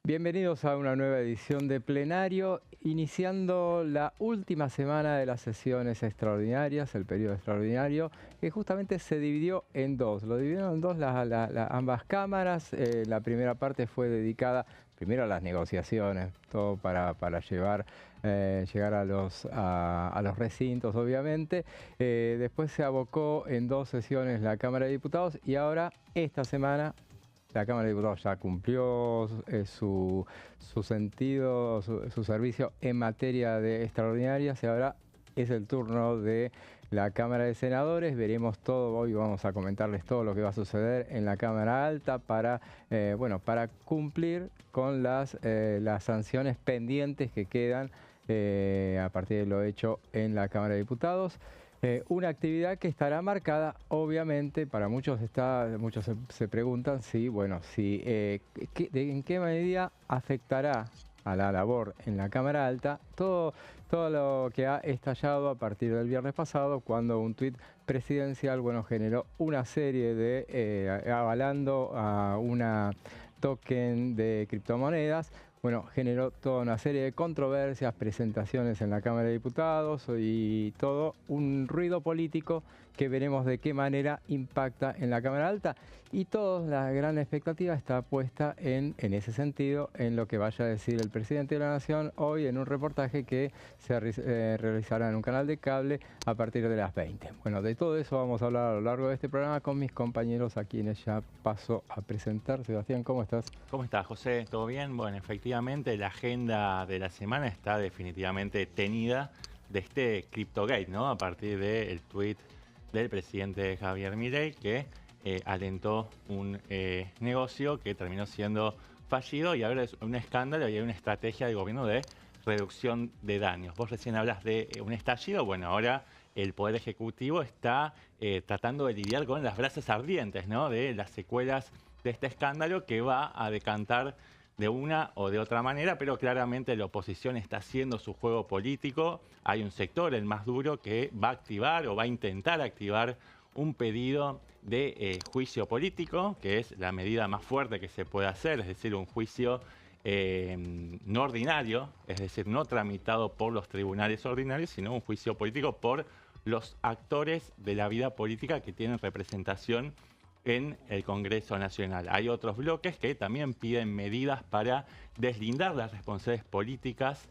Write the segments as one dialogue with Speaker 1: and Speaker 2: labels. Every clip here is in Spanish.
Speaker 1: Bienvenidos a una nueva edición de Plenario, iniciando la última semana de las sesiones extraordinarias, el periodo extraordinario, que justamente se dividió en dos. Lo dividieron en dos ambas cámaras. La primera parte fue dedicada primero a las negociaciones, todo para llegar a los recintos, obviamente. Después se abocó en dos sesiones la Cámara de Diputados y ahora, esta semana, la Cámara de Diputados ya cumplió su sentido, su servicio en materia de extraordinarias y ahora es el turno de la Cámara de Senadores. Veremos todo, hoy vamos a comentarles todo lo que va a suceder en la Cámara Alta para cumplir con las sanciones pendientes que quedan a partir de lo hecho en la Cámara de Diputados. Una actividad que estará marcada, obviamente, para muchos se preguntan en qué medida afectará a la labor en la Cámara Alta todo lo que ha estallado a partir del viernes pasado, cuando un tuit presidencial generó una serie de avalando a una token de criptomonedas. Generó toda una serie de controversias, presentaciones en la Cámara de Diputados y todo un ruido político que veremos de qué manera impacta en la Cámara Alta. Y toda la gran expectativa está puesta en ese sentido, en lo que vaya a decir el presidente de la Nación hoy en un reportaje que se realizará en un canal de cable a partir de las 20. Bueno, de todo eso vamos a hablar a lo largo de este programa con mis compañeros, a quienes ya paso a presentar. Sebastián, ¿cómo estás?
Speaker 2: ¿Cómo estás, José? ¿Todo bien? Bueno, efectivamente la agenda de la semana está definitivamente tenida de este CryptoGate, ¿no? A partir del tuit del presidente Javier Milei, que alentó un negocio que terminó siendo fallido y ahora es un escándalo y hay una estrategia del gobierno de reducción de daños. Vos recién hablas de un estallido. Bueno, ahora el Poder Ejecutivo está tratando de lidiar con las brasas ardientes, ¿no? De las secuelas de este escándalo, que va a decantar de una o de otra manera, pero claramente la oposición está haciendo su juego político. Hay un sector, el más duro, que va a activar o va a intentar activar un pedido de juicio político, que es la medida más fuerte que se puede hacer, es decir, un juicio no ordinario, es decir, no tramitado por los tribunales ordinarios, sino un juicio político por los actores de la vida política que tienen representación en el Congreso Nacional. Hay otros bloques que también piden medidas para deslindar las responsabilidades políticas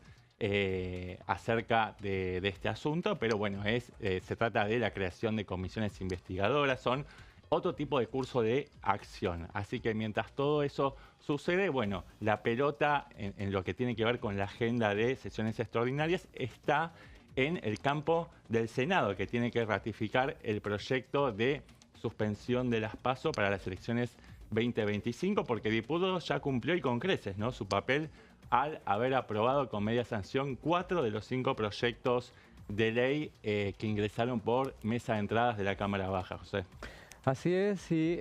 Speaker 2: acerca de este asunto, pero bueno, se trata de la creación de comisiones investigadoras, son otro tipo de curso de acción. Así que mientras todo eso sucede, bueno, la pelota en lo que tiene que ver con la agenda de sesiones extraordinarias está en el campo del Senado, que tiene que ratificar el proyecto de suspensión de las PASO para las elecciones 2025, porque Diputados ya cumplió y con creces, ¿no?, su papel al haber aprobado con media sanción 4 de los 5 proyectos de ley que ingresaron por mesa de entradas de la Cámara Baja, José.
Speaker 1: Así es, y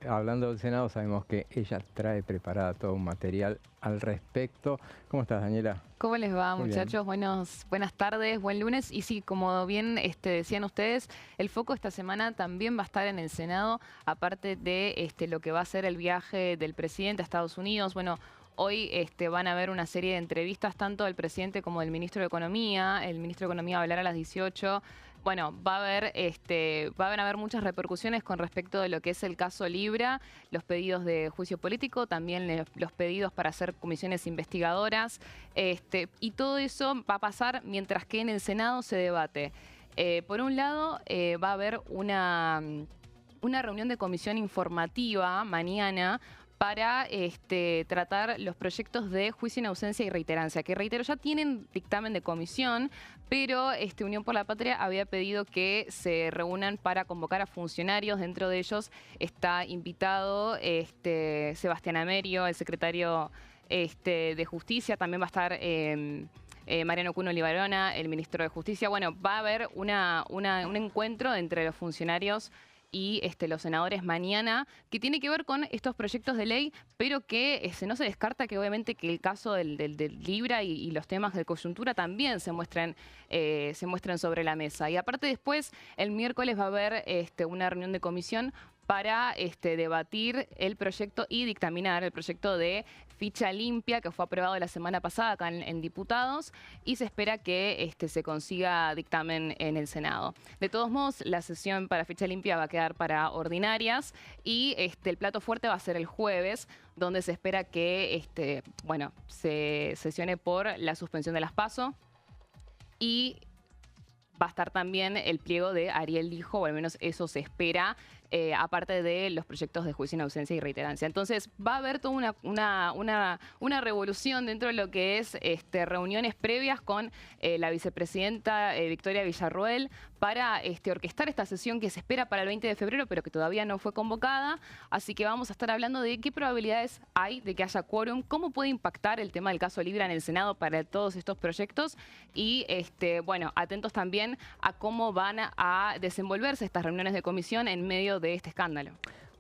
Speaker 1: hablando del Senado, sabemos que ella trae preparada todo un material al respecto. ¿Cómo estás, Daniela?
Speaker 3: ¿Cómo les va,
Speaker 1: Muy
Speaker 3: muchachos? Buenas tardes, buen lunes. Y sí, como bien decían ustedes, el foco esta semana también va a estar en el Senado, aparte de lo que va a ser el viaje del presidente a Estados Unidos. Bueno, hoy van a haber una serie de entrevistas tanto del presidente como del ministro de Economía. El ministro de Economía va a hablar a las 18. Bueno, van a haber muchas repercusiones con respecto de lo que es el caso Libra, los pedidos de juicio político, también los pedidos para hacer comisiones investigadoras, y todo eso va a pasar mientras que en el Senado se debate. Por un lado, va a haber una reunión de comisión informativa mañana para tratar los proyectos de juicio en ausencia y reiterancia, que reitero, ya tienen dictamen de comisión, pero Unión por la Patria había pedido que se reúnan para convocar a funcionarios. Dentro de ellos está invitado Sebastián Amerio, el secretario de Justicia, también va a estar Mariano Cuno Libarona, el ministro de Justicia. Bueno, va a haber un encuentro entre los funcionarios y los senadores mañana, que tiene que ver con estos proyectos de ley, pero que no se descarta que obviamente que el caso del Libra y los temas de coyuntura también se muestren sobre la mesa. Y aparte después, el miércoles va a haber una reunión de comisión para debatir el proyecto y dictaminar el proyecto de ficha limpia que fue aprobado la semana pasada acá en diputados y se espera que se consiga dictamen en el Senado. De todos modos, la sesión para ficha limpia va a quedar para ordinarias y el plato fuerte va a ser el jueves, donde se espera que se sesione por la suspensión de las PASO y va a estar también el pliego de Ariel Lijo, o al menos eso se espera, aparte de los proyectos de juicio en ausencia y reiterancia. Entonces va a haber toda una revolución dentro de lo que es reuniones previas con la vicepresidenta Victoria Villarroel para orquestar esta sesión que se espera para el 20 de febrero, pero que todavía no fue convocada. Así que vamos a estar hablando de qué probabilidades hay de que haya quórum, cómo puede impactar el tema del caso Libra en el Senado para todos estos proyectos y, bueno, atentos también a cómo van a desenvolverse estas reuniones de comisión en medio de este escándalo.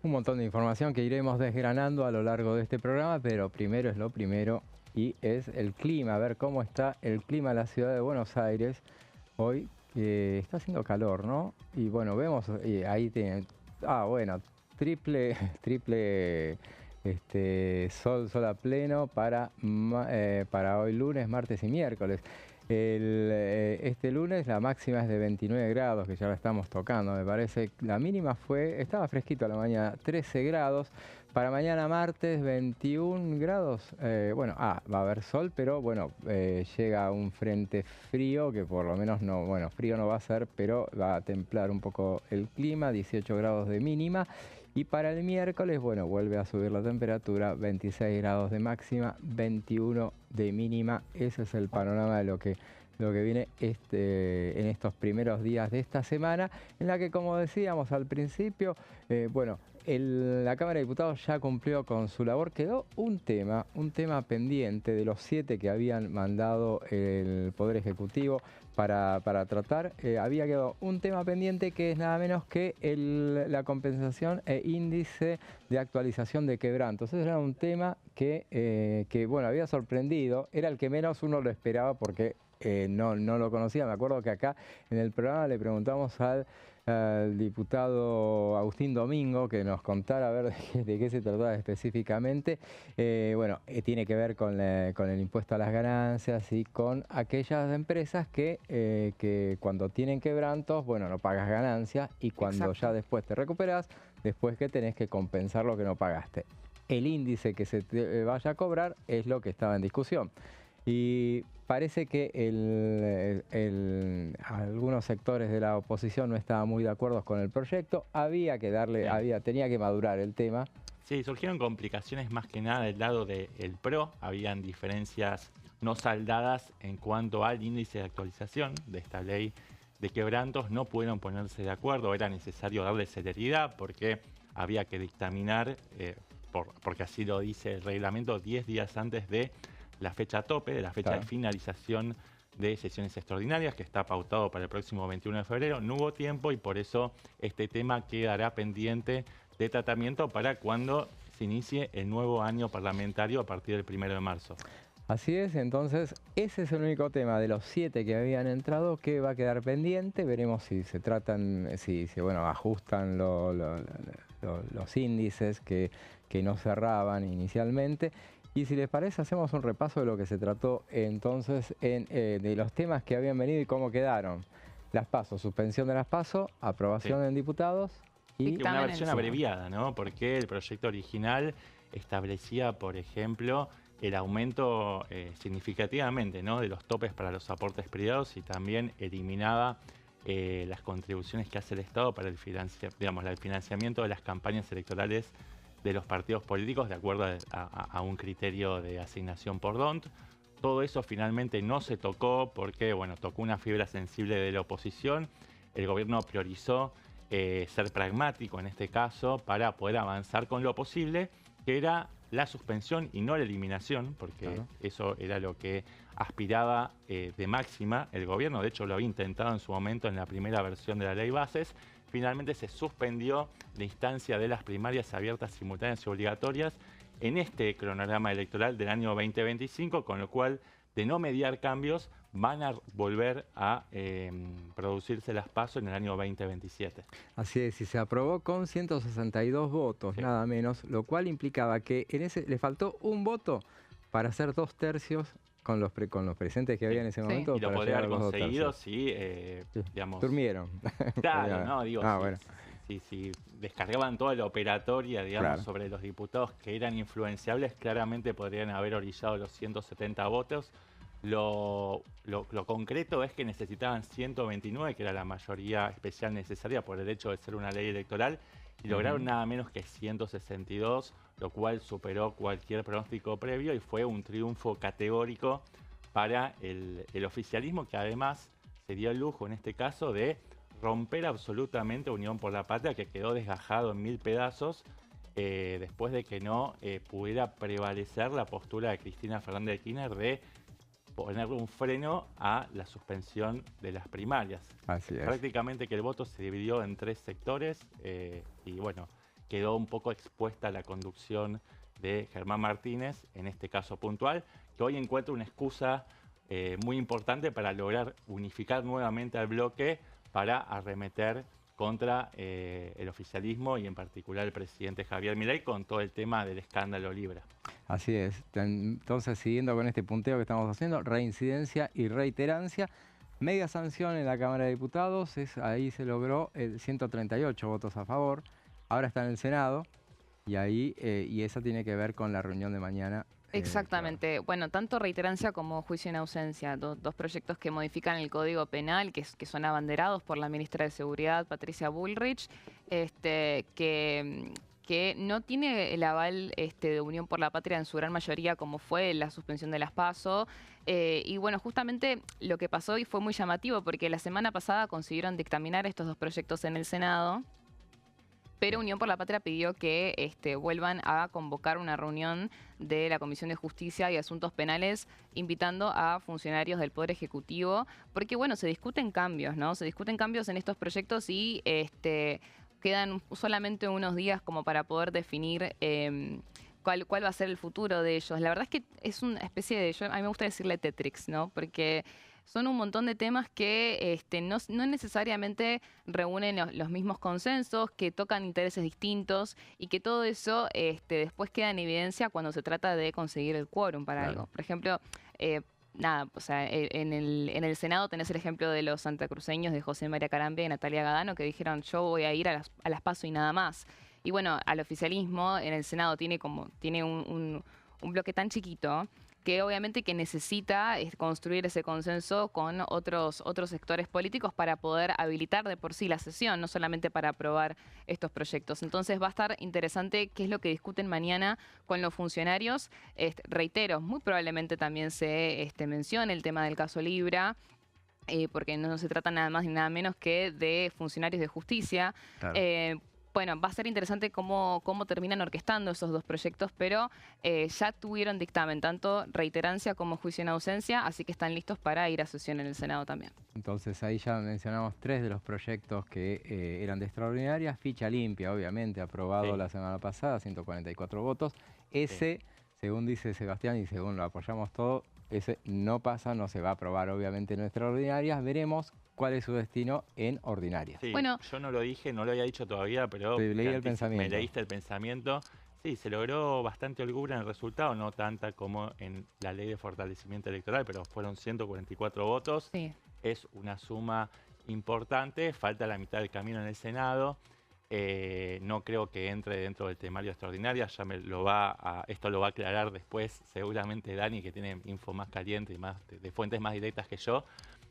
Speaker 1: Un montón de información que iremos desgranando a lo largo de este programa, pero primero es lo primero y es el clima, a ver cómo está el clima en la ciudad de Buenos Aires hoy, que está haciendo calor, ¿no? Y bueno, vemos, ahí tienen, bueno, triple sol a pleno para hoy lunes, martes y miércoles. Este lunes la máxima es de 29 grados, que ya la estamos tocando, me parece. La mínima estaba fresquito a la mañana, 13 grados. Para mañana martes, 21 grados. Va a haber sol, pero bueno, llega un frente frío que por lo menos no, bueno, frío no va a ser, pero va a templar un poco el clima, 18 grados de mínima. Y para el miércoles, bueno, vuelve a subir la temperatura, 26 grados de máxima, 21 de mínima. Ese es el panorama de lo que viene en estos primeros días de esta semana, en la que, como decíamos al principio, la Cámara de Diputados ya cumplió con su labor. Quedó un tema pendiente de los 7 que habían mandado el Poder Ejecutivo para tratar. Había quedado un tema pendiente que es nada menos que la compensación e índice de actualización de quebrantos. Ese era un tema que había sorprendido. Era el que menos uno lo esperaba porque no lo conocía. Me acuerdo que acá en el programa le preguntamos al diputado Agustín Domingo que nos contara a ver de qué se trataba específicamente. Tiene que ver con el impuesto a las ganancias y con aquellas empresas que cuando tienen quebrantos, no pagas ganancias y cuando ya después te recuperas, después que tenés que compensar lo que no pagaste. El índice que se te vaya a cobrar es lo que estaba en discusión. Y parece que algunos sectores de la oposición no estaban muy de acuerdo con el proyecto. Tenía que madurar el tema.
Speaker 2: Sí, surgieron complicaciones más que nada del lado del PRO. Habían diferencias no saldadas en cuanto al índice de actualización de esta ley de quebrantos. No pudieron ponerse de acuerdo. Era necesario darle celeridad porque había que dictaminar, porque así lo dice el reglamento, 10 días antes de la fecha tope, de la fecha de finalización de sesiones extraordinarias, que está pautado para el próximo 21 de febrero. No hubo tiempo y por eso este tema quedará pendiente de tratamiento para cuando se inicie el nuevo año parlamentario a partir del 1 de marzo.
Speaker 1: Así es, entonces ese es el único tema de los 7 que habían entrado que va a quedar pendiente. Veremos si se tratan, ajustan los índices que no cerraban inicialmente. Y si les parece, hacemos un repaso de lo que se trató entonces de los temas que habían venido y cómo quedaron. Las PASO, suspensión de las PASO, aprobación en diputados y
Speaker 2: una versión abreviada, ¿no? Porque el proyecto original establecía, por ejemplo, el aumento significativamente, ¿no?, de los topes para los aportes privados y también eliminaba las contribuciones que hace el Estado para el financiamiento de las campañas electorales de los partidos políticos de acuerdo a un criterio de asignación por DONT. Todo eso finalmente no se tocó porque, tocó una fibra sensible de la oposición. El gobierno priorizó ser pragmático en este caso para poder avanzar con lo posible, que era la suspensión y no la eliminación, porque eso era lo que aspiraba de máxima el gobierno. De hecho, lo había intentado en su momento en la primera versión de la ley bases. Finalmente se suspendió la instancia de las primarias abiertas, simultáneas y obligatorias en este cronograma electoral del año 2025, con lo cual de no mediar cambios, van a volver a producirse las PASO en el año 2027.
Speaker 1: Así es, y se aprobó con 162 votos,
Speaker 2: Sí.
Speaker 1: nada menos, lo cual implicaba que en ese le faltó un voto para hacer 2/3 con los presentes que había en ese
Speaker 3: Sí.
Speaker 1: momento.
Speaker 2: Y lo
Speaker 1: para
Speaker 2: podría
Speaker 1: llegar
Speaker 2: haber
Speaker 1: a los
Speaker 2: conseguido
Speaker 1: 2/3.
Speaker 2: si,
Speaker 1: Sí.
Speaker 2: digamos...
Speaker 1: Durmieron.
Speaker 2: Claro, no, digo,
Speaker 1: bueno.
Speaker 2: si descargaban toda la operatoria, digamos,
Speaker 1: Claro.
Speaker 2: sobre los diputados que eran influenciables, claramente podrían haber orillado los 170 votos. Lo concreto es que necesitaban 129, que era la mayoría especial necesaria por el hecho de ser una ley electoral, y lograron nada menos que 162, lo cual superó cualquier pronóstico previo y fue un triunfo categórico para el oficialismo, que además se dio el lujo en este caso de romper absolutamente Unión por la Patria, que quedó desgajado en 1000 pedazos después de que no pudiera prevalecer la postura de Cristina Fernández de Kirchner de ponerle un freno a la suspensión de las primarias.
Speaker 1: Así es.
Speaker 2: Prácticamente que el voto se dividió en 3 sectores y bueno, quedó un poco expuesta la conducción de Germán Martínez, en este caso puntual, que hoy encuentra una excusa muy importante para lograr unificar nuevamente al bloque para arremeter contra el oficialismo y en particular el presidente Javier Milei con todo el tema del escándalo Libra.
Speaker 1: Así es. Entonces, siguiendo con este punteo que estamos haciendo, reincidencia y reiterancia, media sanción en la Cámara de Diputados, ahí se logró 138 votos a favor, ahora está en el Senado y ahí y esa tiene que ver con la reunión de mañana.
Speaker 3: Exactamente. Bueno, tanto reiterancia como juicio en ausencia, dos proyectos que modifican el Código Penal, que son abanderados por la ministra de Seguridad, Patricia Bullrich, que no tiene el aval de Unión por la Patria en su gran mayoría, como fue la suspensión de las PASO. Y bueno, justamente lo que pasó y fue muy llamativo, porque la semana pasada consiguieron dictaminar estos dos proyectos en el Senado, pero Unión por la Patria pidió que vuelvan a convocar una reunión de la Comisión de Justicia y Asuntos Penales, invitando a funcionarios del Poder Ejecutivo, porque bueno, se discuten cambios, ¿no? Se discuten cambios en estos proyectos y quedan solamente unos días como para poder definir cuál va a ser el futuro de ellos. La verdad es que es una especie de, a mí me gusta decirle Tetrix, ¿no? Porque son un montón de temas que no necesariamente reúnen los mismos consensos, que tocan intereses distintos y que todo eso después queda en evidencia cuando se trata de conseguir el quórum para algo. Por ejemplo, nada, o sea, en el Senado tenés el ejemplo de los santacruceños de José María Carambia y Natalia Gadano, que dijeron yo voy a ir a las PASO y nada más. Y bueno, al oficialismo en el Senado tiene un bloque tan chiquito que obviamente que necesita construir ese consenso con otros sectores políticos para poder habilitar de por sí la sesión, no solamente para aprobar estos proyectos. Entonces va a estar interesante qué es lo que discuten mañana con los funcionarios. Reitero, muy probablemente también se mencione el tema del caso Libra, porque no se trata nada más ni nada menos que de funcionarios de justicia.
Speaker 1: Claro.
Speaker 3: Bueno, va a ser interesante cómo terminan orquestando esos dos proyectos, pero ya tuvieron dictamen, tanto reiterancia como juicio en ausencia, así que están listos para ir a sesión en el Senado también.
Speaker 1: Entonces ahí ya mencionamos 3 de los proyectos que eran de extraordinaria. Ficha limpia, obviamente, aprobado la semana pasada, 144 votos. Ese, según dice Sebastián y según lo apoyamos todo, ese no pasa, no se va a aprobar obviamente en extraordinarias. Veremos cuál es su destino en ordinarias.
Speaker 2: Sí,
Speaker 3: bueno,
Speaker 2: yo no lo dije, no lo había dicho todavía, pero
Speaker 1: me
Speaker 2: leíste el pensamiento. Sí, se logró bastante holgura en el resultado, no tanta como en la ley de fortalecimiento electoral, pero fueron 144 votos.
Speaker 3: Sí.
Speaker 2: Es una suma importante, falta la mitad del camino en el Senado. No creo que entre dentro del temario extraordinario, esto lo va a aclarar después seguramente Dani, que tiene info más caliente y más de fuentes más directas que yo,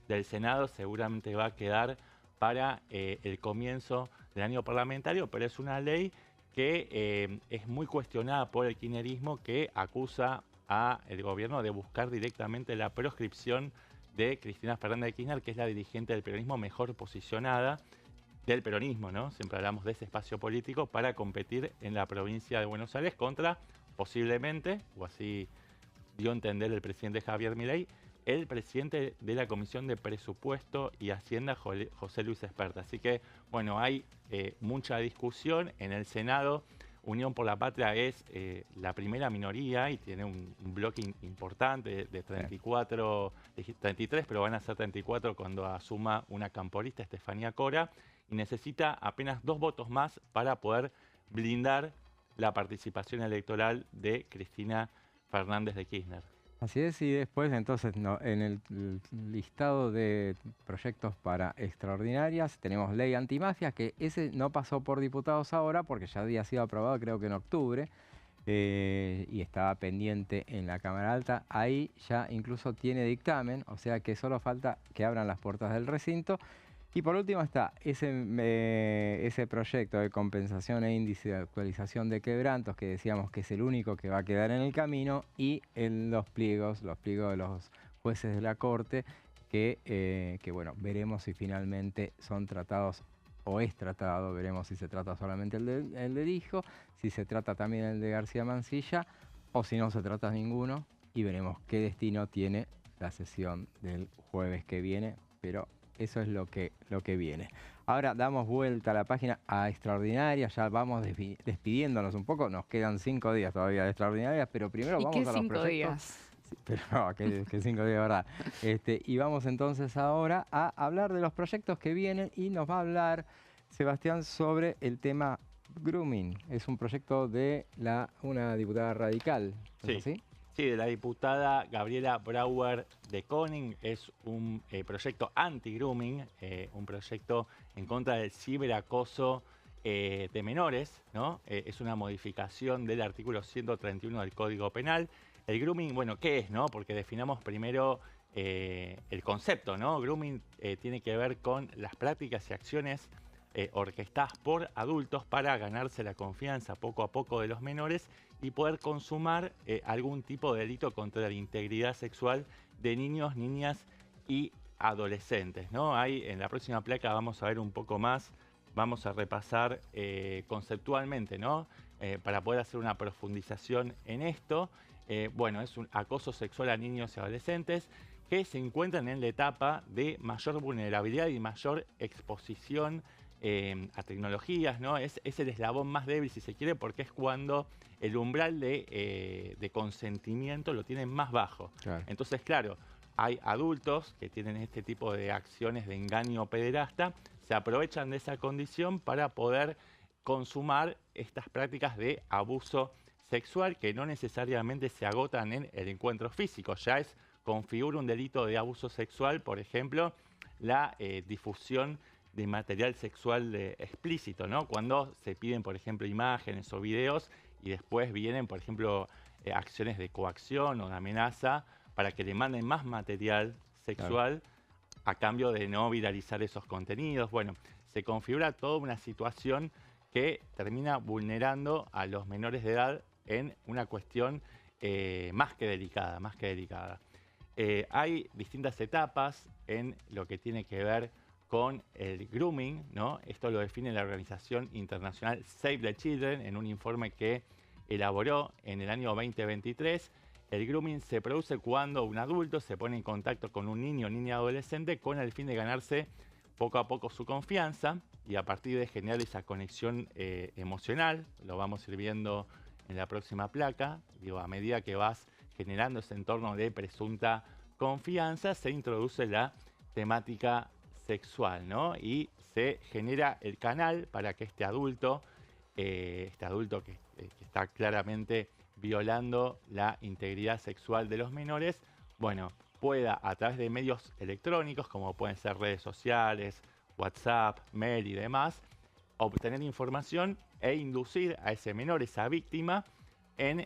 Speaker 2: del Senado. Seguramente va a quedar para el comienzo del año parlamentario, pero es una ley que es muy cuestionada por el kirchnerismo, que acusa al gobierno de buscar directamente la proscripción de Cristina Fernández de Kirchner, que es la dirigente del peronismo mejor posicionada del peronismo, ¿no? Siempre hablamos de ese espacio político para competir en la provincia de Buenos Aires contra, posiblemente, o así dio a entender el presidente Javier Milei, el presidente de la Comisión de Presupuesto y Hacienda, José Luis Esperta. Así que, bueno, hay mucha discusión en el Senado. Unión por la Patria es la primera minoría y tiene un bloque importante de 34, de 33, pero van a ser 34 cuando asuma una camporista, Estefanía Cora, y necesita apenas 2 votos más para poder blindar la participación electoral de Cristina Fernández de Kirchner.
Speaker 1: Así es, y después entonces en el listado de proyectos para extraordinarias tenemos ley antimafia, que ese no pasó por diputados ahora porque ya había sido aprobado creo que en octubre y estaba pendiente en la Cámara Alta. Ahí ya incluso tiene dictamen, o sea que solo falta que abran las puertas del recinto. Y por último está ese proyecto de compensación e índice de actualización de quebrantos que decíamos que es el único que va a quedar en el camino, y en los pliegos de los jueces de la Corte que bueno, veremos si finalmente son tratados o es tratado, veremos si se trata solamente el del hijo, si se trata también el de García Mansilla o si no se trata ninguno, y veremos qué destino tiene la sesión del jueves que viene, pero eso es lo que viene. Ahora damos vuelta a la página a extraordinarias, ya vamos despidiéndonos un poco, nos quedan 5 días todavía de extraordinarias, pero primero vamos a los proyectos.
Speaker 3: ¿Y qué 5 días?
Speaker 1: Sí, pero no, que 5 días, ¿verdad? Y vamos entonces ahora a hablar de los proyectos que vienen, y nos va a hablar Sebastián sobre el tema grooming. Es un proyecto de una diputada radical, ¿es así?
Speaker 2: Sí, de la diputada Gabriela Brauer de Koning. Es un proyecto anti-grooming, un proyecto en contra del ciberacoso de menores, ¿no? Es una modificación del artículo 131 del Código Penal. El grooming, bueno, ¿qué es, no? Porque definamos primero el concepto, ¿no? Grooming tiene que ver con las prácticas y acciones orquestadas por adultos para ganarse la confianza poco a poco de los menores y poder consumar algún tipo de delito contra la integridad sexual de niños, niñas y adolescentes, ¿no? Ahí en la próxima placa vamos a ver un poco más, vamos a repasar conceptualmente, ¿no? Para poder hacer una profundización en esto. Bueno, es un acoso sexual a niños y adolescentes que se encuentran en la etapa de mayor vulnerabilidad y mayor exposición a tecnologías, ¿no? Es el eslabón más débil, si se quiere, porque es cuando el umbral de consentimiento lo tienen más bajo. Claro. Entonces, claro, hay adultos que tienen este tipo de acciones de engaño pederasta, se aprovechan de esa condición para poder consumar estas prácticas de abuso sexual que no necesariamente se agotan en el encuentro físico. Ya configura un delito de abuso sexual, por ejemplo, la difusión de material sexual explícito, ¿no? Cuando se piden, por ejemplo, imágenes o videos y después vienen, por ejemplo, acciones de coacción o de amenaza para que le manden más material sexual, claro, a cambio de no viralizar esos contenidos. Bueno, se configura toda una situación que termina vulnerando a los menores de edad en una cuestión más que delicada, hay distintas etapas en lo que tiene que ver con el grooming, ¿no? Esto lo define la organización internacional Save the Children en un informe que elaboró en el año 2023. El grooming se produce cuando un adulto se pone en contacto con un niño o niña adolescente con el fin de ganarse poco a poco su confianza y a partir de generar esa conexión emocional. Lo vamos a ir viendo en la próxima placa. Digo, a medida que vas generando ese entorno de presunta confianza, se introduce la temática sexual, ¿no? Y se genera el canal para que este adulto que está claramente violando la integridad sexual de los menores, bueno, pueda a través de medios electrónicos, como pueden ser redes sociales, WhatsApp, mail y demás, obtener información e inducir a ese menor, esa víctima, en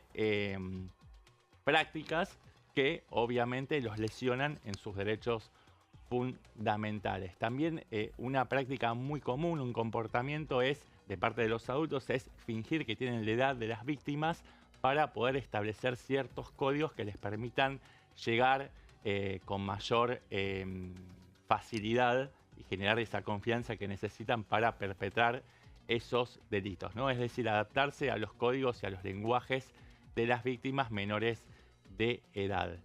Speaker 2: prácticas que obviamente los lesionan en sus derechos fundamentales. También una práctica muy común, un comportamiento de parte de los adultos, es fingir que tienen la edad de las víctimas para poder establecer ciertos códigos que les permitan llegar con mayor facilidad y generar esa confianza que necesitan para perpetrar esos delitos, ¿no? Es decir, adaptarse a los códigos y a los lenguajes de las víctimas menores de edad.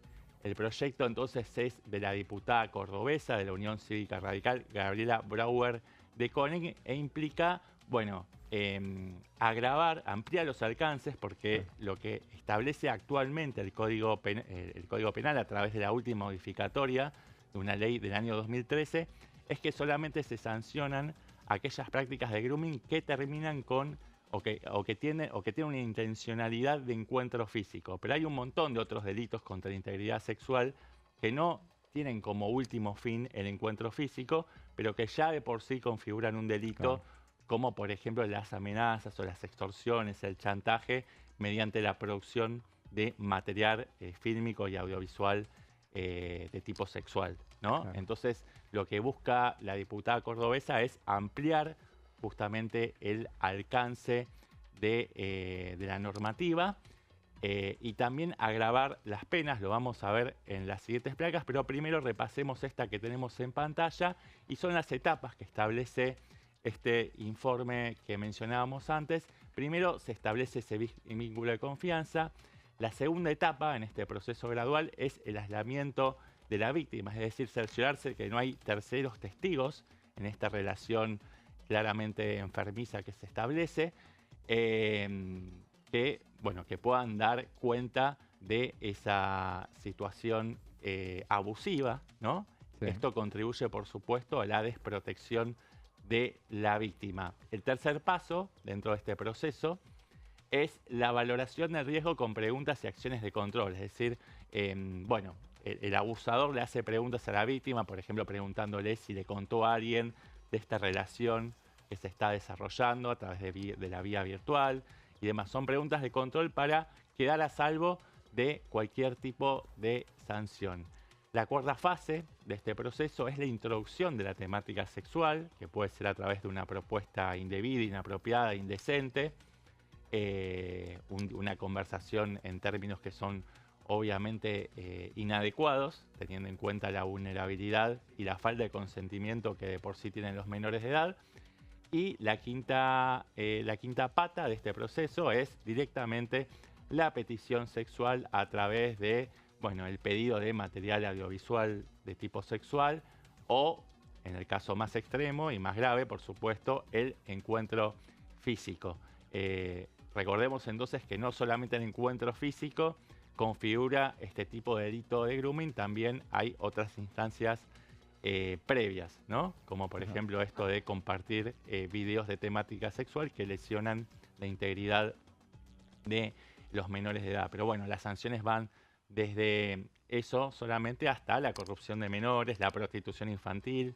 Speaker 2: El proyecto entonces es de la diputada cordobesa de la Unión Cívica Radical, Gabriela Brauer de Koning, e implica bueno, ampliar los alcances, porque lo que establece actualmente el Código Penal a través de la última modificatoria de una ley del año 2013 es que solamente se sancionan aquellas prácticas de grooming que terminan con o que tienen una intencionalidad de encuentro físico. Pero hay un montón de otros delitos contra la integridad sexual que no tienen como último fin el encuentro físico, pero que ya de por sí configuran un delito, como por ejemplo las amenazas o las extorsiones, el chantaje mediante la producción de material fílmico y audiovisual de tipo sexual, ¿no?
Speaker 1: Claro.
Speaker 2: Entonces, lo que busca la diputada cordobesa es ampliar justamente el alcance de la normativa y también agravar las penas. Lo vamos a ver en las siguientes placas, pero primero repasemos esta que tenemos en pantalla y son las etapas que establece este informe que mencionábamos antes. Primero se establece ese vínculo de confianza. La segunda etapa en este proceso gradual es el aislamiento de la víctima, es decir, cerciorarse que no hay terceros testigos en esta relación claramente enfermiza que se establece, que puedan dar cuenta de esa situación abusiva, ¿no?
Speaker 1: Sí.
Speaker 2: Esto contribuye, por supuesto, a la desprotección de la víctima. El tercer paso dentro de este proceso es la valoración del riesgo con preguntas y acciones de control. Es decir, el abusador le hace preguntas a la víctima, por ejemplo, preguntándole si le contó a alguien de esta relación que se está desarrollando a través de la vía virtual y demás. Son preguntas de control para quedar a salvo de cualquier tipo de sanción. La cuarta fase de este proceso es la introducción de la temática sexual, que puede ser a través de una propuesta indebida, inapropiada, indecente, una conversación en términos que son obviamente inadecuados, teniendo en cuenta la vulnerabilidad y la falta de consentimiento que de por sí tienen los menores de edad. Y la quinta pata de este proceso es directamente la petición sexual a través de el pedido de material audiovisual de tipo sexual o, en el caso más extremo y más grave, por supuesto, el encuentro físico. Recordemos entonces que no solamente el encuentro físico configura este tipo de delito de grooming, también hay otras instancias previas, ¿no? Como por ejemplo esto de compartir videos de temática sexual que lesionan la integridad de los menores de edad. Pero bueno, las sanciones van desde eso solamente hasta la corrupción de menores, la prostitución infantil.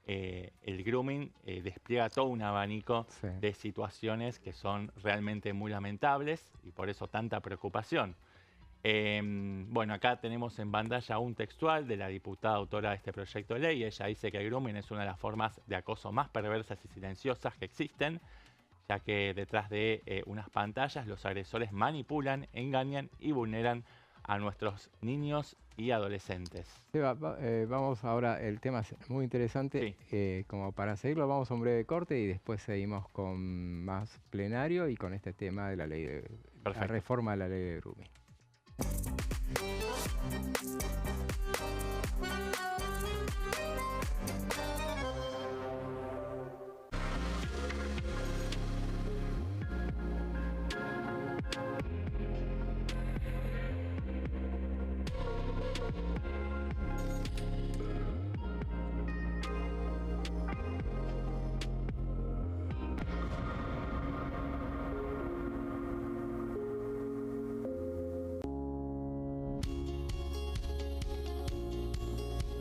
Speaker 2: El grooming despliega todo un abanico de situaciones que son realmente muy lamentables y por eso tanta preocupación. Acá tenemos en pantalla un textual de la diputada autora de este proyecto de ley. Ella dice que el grooming es una de las formas de acoso más perversas y silenciosas que existen, ya que detrás de unas pantallas los agresores manipulan, engañan y vulneran a nuestros niños y adolescentes.
Speaker 1: Vamos ahora, el tema es muy interesante, como para seguirlo vamos a un breve corte y después seguimos con más plenario y con este tema de la ley la reforma de la ley de grooming.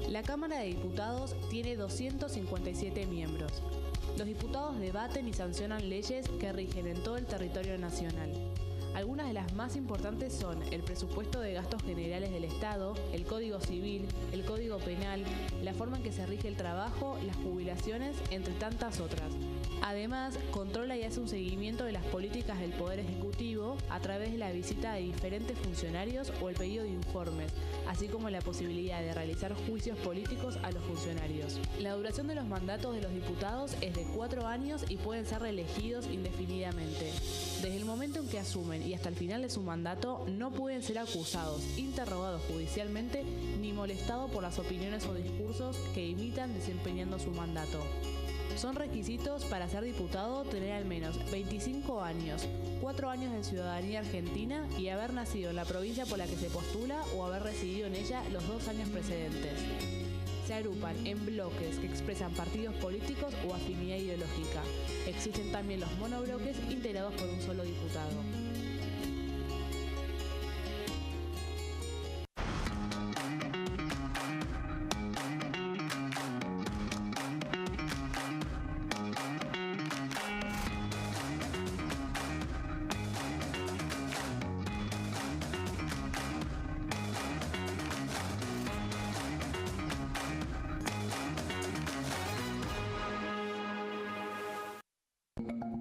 Speaker 4: La Cámara de Diputados tiene 257 miembros. Los diputados debaten y sancionan leyes que rigen en todo el territorio nacional. Algunas de las más importantes son el presupuesto de gastos generales del Estado, el Código Civil, el Código Penal, la forma en que se rige el trabajo, las jubilaciones, entre tantas otras. Además, controla y hace un seguimiento de las políticas del Poder Ejecutivo a través de la visita de diferentes funcionarios o el pedido de informes, así como la posibilidad de realizar juicios políticos a los funcionarios. La duración de los mandatos de los diputados es de 4 años y pueden ser reelegidos indefinidamente. Desde el momento en que asumen y hasta el final de su mandato, no pueden ser acusados, interrogados judicialmente, ni molestados por las opiniones o discursos que imitan desempeñando su mandato. Son requisitos para ser diputado tener al menos 25 años, 4 años de ciudadanía argentina y haber nacido en la provincia por la que se postula o haber residido en ella los 2 años precedentes. Se agrupan en bloques que expresan partidos políticos o afinidad ideológica. Existen también los monobloques integrados por un solo diputado.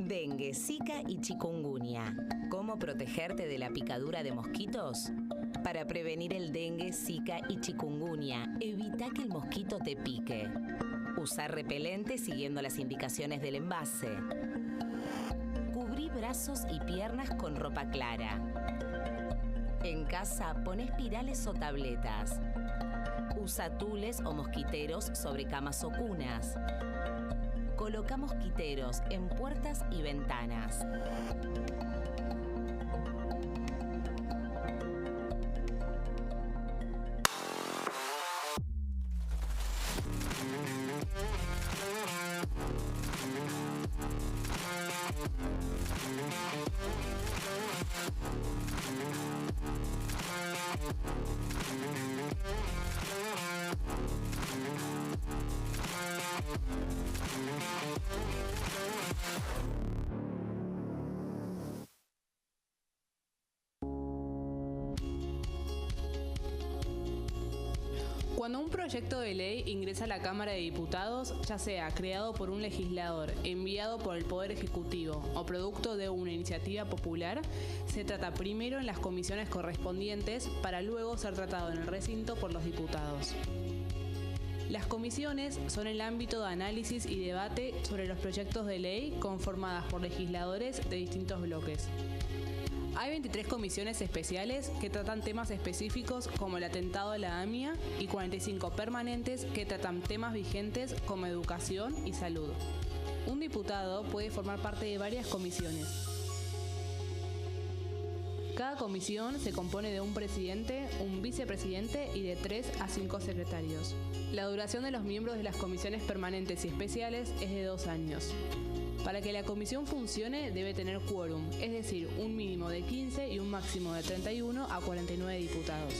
Speaker 5: Dengue, Zika y chikungunya. ¿Cómo protegerte de la picadura de mosquitos? Para prevenir el dengue, Zika y chikungunya, evita que el mosquito te pique. Usar repelente siguiendo las indicaciones del envase. Cubrí brazos y piernas con ropa clara. En casa, pon espirales o tabletas. Usa tules o mosquiteros sobre camas o cunas. Coloca mosquiteros en puertas y ventanas.
Speaker 4: Cuando un proyecto de ley ingresa a la Cámara de Diputados, ya sea creado por un legislador, enviado por el Poder Ejecutivo o producto de una iniciativa popular, se trata primero en las comisiones correspondientes para luego ser tratado en el recinto por los diputados. Las comisiones son el ámbito de análisis y debate sobre los proyectos de ley conformadas por legisladores de distintos bloques. Hay 23 comisiones especiales que tratan temas específicos como el atentado a la AMIA y 45 permanentes que tratan temas vigentes como educación y salud. Un diputado puede formar parte de varias comisiones. Cada comisión se compone de un presidente, un vicepresidente y de 3 a 5 secretarios. La duración de los miembros de las comisiones permanentes y especiales es de 2 años. Para que la comisión funcione debe tener quórum, es decir, un mínimo de 15 y un máximo de 31 a 49 diputados.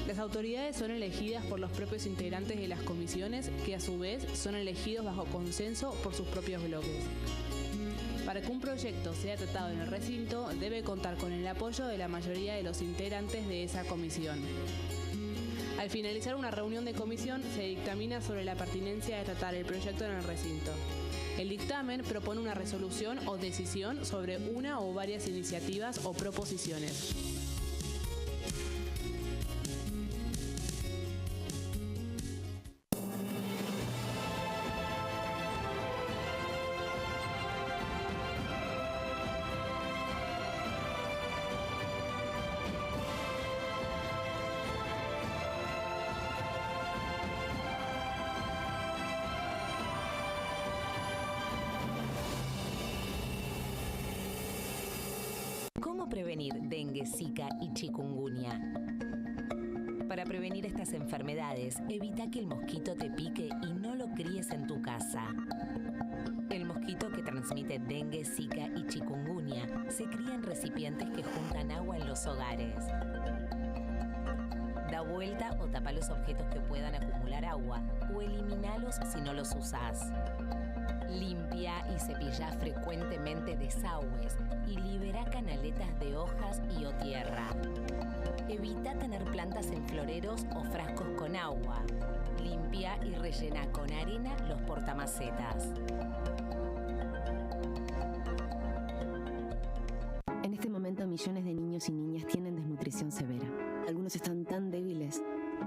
Speaker 4: Las autoridades son elegidas por los propios integrantes de las comisiones, que a su vez son elegidos bajo consenso por sus propios bloques. Para que un proyecto sea tratado en el recinto, debe contar con el apoyo de la mayoría de los integrantes de esa comisión. Al finalizar una reunión de comisión, se dictamina sobre la pertinencia de tratar el proyecto en el recinto. El dictamen propone una resolución o decisión sobre una o varias iniciativas o proposiciones.
Speaker 5: ¿Cómo prevenir dengue, Zika y chikungunya? Para prevenir estas enfermedades, evita que el mosquito te pique y no lo críes en tu casa. El mosquito que transmite dengue, Zika y chikungunya se cría en recipientes que juntan agua en los hogares. Da vuelta o tapa los objetos que puedan acumular agua o eliminalos si no los usás. Limpia y cepilla frecuentemente desagües y libera canaletas de hojas y o tierra. Evita tener plantas en floreros o frascos con agua. Limpia y rellena con arena los portamacetas.
Speaker 6: En este momento, millones de niños y niñas tienen desnutrición severa. Algunos están tan débiles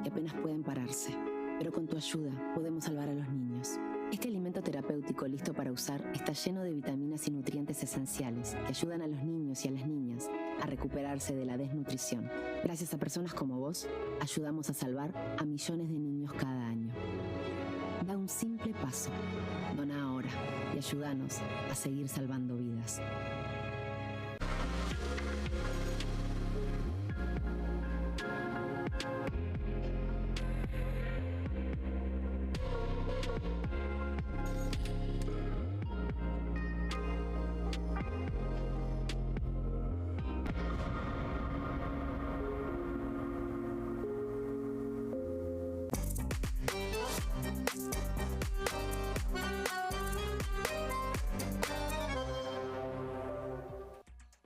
Speaker 6: que apenas pueden pararse. Pero con tu ayuda podemos salvar a los niños. Este alimento terapéutico listo para usar está lleno de vitaminas y nutrientes esenciales que ayudan a los niños y a las niñas a recuperarse de la desnutrición. Gracias a personas como vos, ayudamos a salvar a millones de niños cada año. Da un simple paso. Dona ahora. ayúdanos a seguir salvando vidas.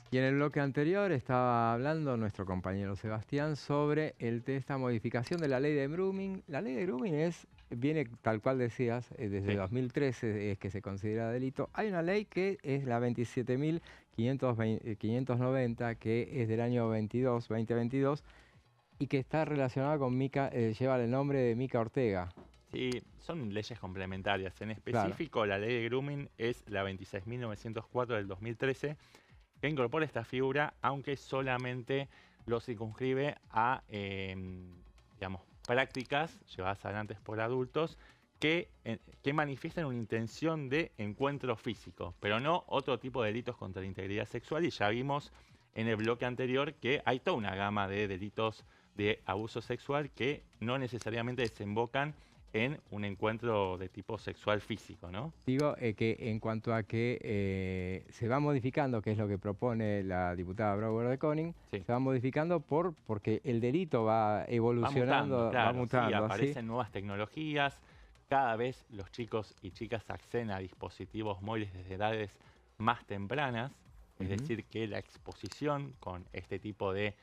Speaker 1: Y en el bloque anterior estaba hablando nuestro compañero Sebastián sobre esta modificación de la ley de grooming. La ley de grooming viene, tal cual decías, desde 2013 es que se considera delito. Hay una ley que es la 27.590, que es del año 2022, y que está relacionada con Mica, lleva el nombre de Mica Ortega.
Speaker 2: Sí, son leyes complementarias. En específico, la ley de grooming es la 26.904 del 2013, que incorpora esta figura, aunque solamente lo circunscribe a digamos, prácticas llevadas adelante por adultos que manifiestan una intención de encuentro físico, pero no otro tipo de delitos contra la integridad sexual. Y ya vimos en el bloque anterior que hay toda una gama de delitos de abuso sexual que no necesariamente desembocan en un encuentro de tipo sexual físico, ¿no?
Speaker 1: Digo que en cuanto a que se va modificando, que es lo que propone la diputada Brouwer de Koning,
Speaker 2: Sí.
Speaker 1: se va modificando porque el delito va evolucionando,
Speaker 2: va
Speaker 1: mutando.
Speaker 2: mutando, sí,
Speaker 1: ¿sí?
Speaker 2: aparecen nuevas tecnologías, cada vez los chicos y chicas acceden a dispositivos móviles desde edades más tempranas, es decir, que la exposición con este tipo de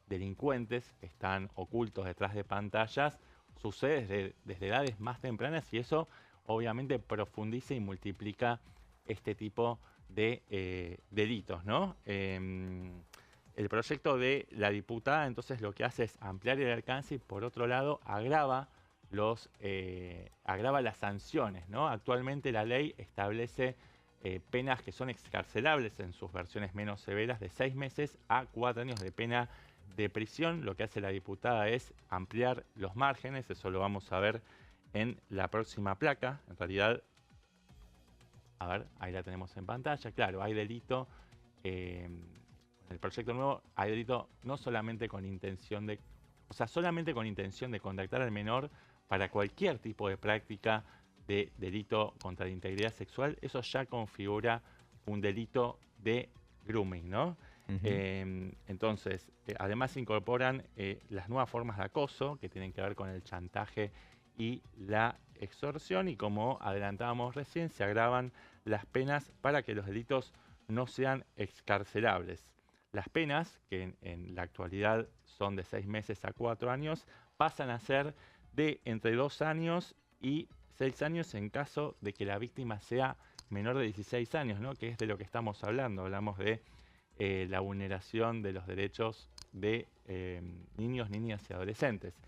Speaker 2: delincuentes que están ocultos detrás de pantallas sucede desde edades más tempranas, y eso obviamente profundiza y multiplica este tipo de delitos, ¿no? El proyecto de la diputada entonces lo que hace es ampliar el alcance y, por otro lado, agrava las sanciones, ¿no? Actualmente la ley establece penas que son excarcelables en sus versiones menos severas, de 6 meses a 4 años de pena de prisión. Lo que hace la diputada es ampliar los márgenes, eso lo vamos a ver en la próxima placa. En realidad, a ver, ahí la tenemos en pantalla. Claro, hay delito, en el proyecto nuevo hay delito no solamente con intención de, solamente con intención de contactar al menor para cualquier tipo de práctica de delito contra la integridad sexual. Eso ya configura un delito de grooming, ¿no? Entonces, además se incorporan las nuevas formas de acoso que tienen que ver con el chantaje y la extorsión, y como adelantábamos recién, se agravan las penas para que los delitos no sean excarcelables. Las penas, que en la actualidad son de 6 meses a 4 años, pasan a ser de entre 2 años y 6 años en caso de que la víctima sea menor de 16 años, ¿no? Que es de lo que estamos hablando. Hablamos de la vulneración de los derechos de niños, niñas y adolescentes.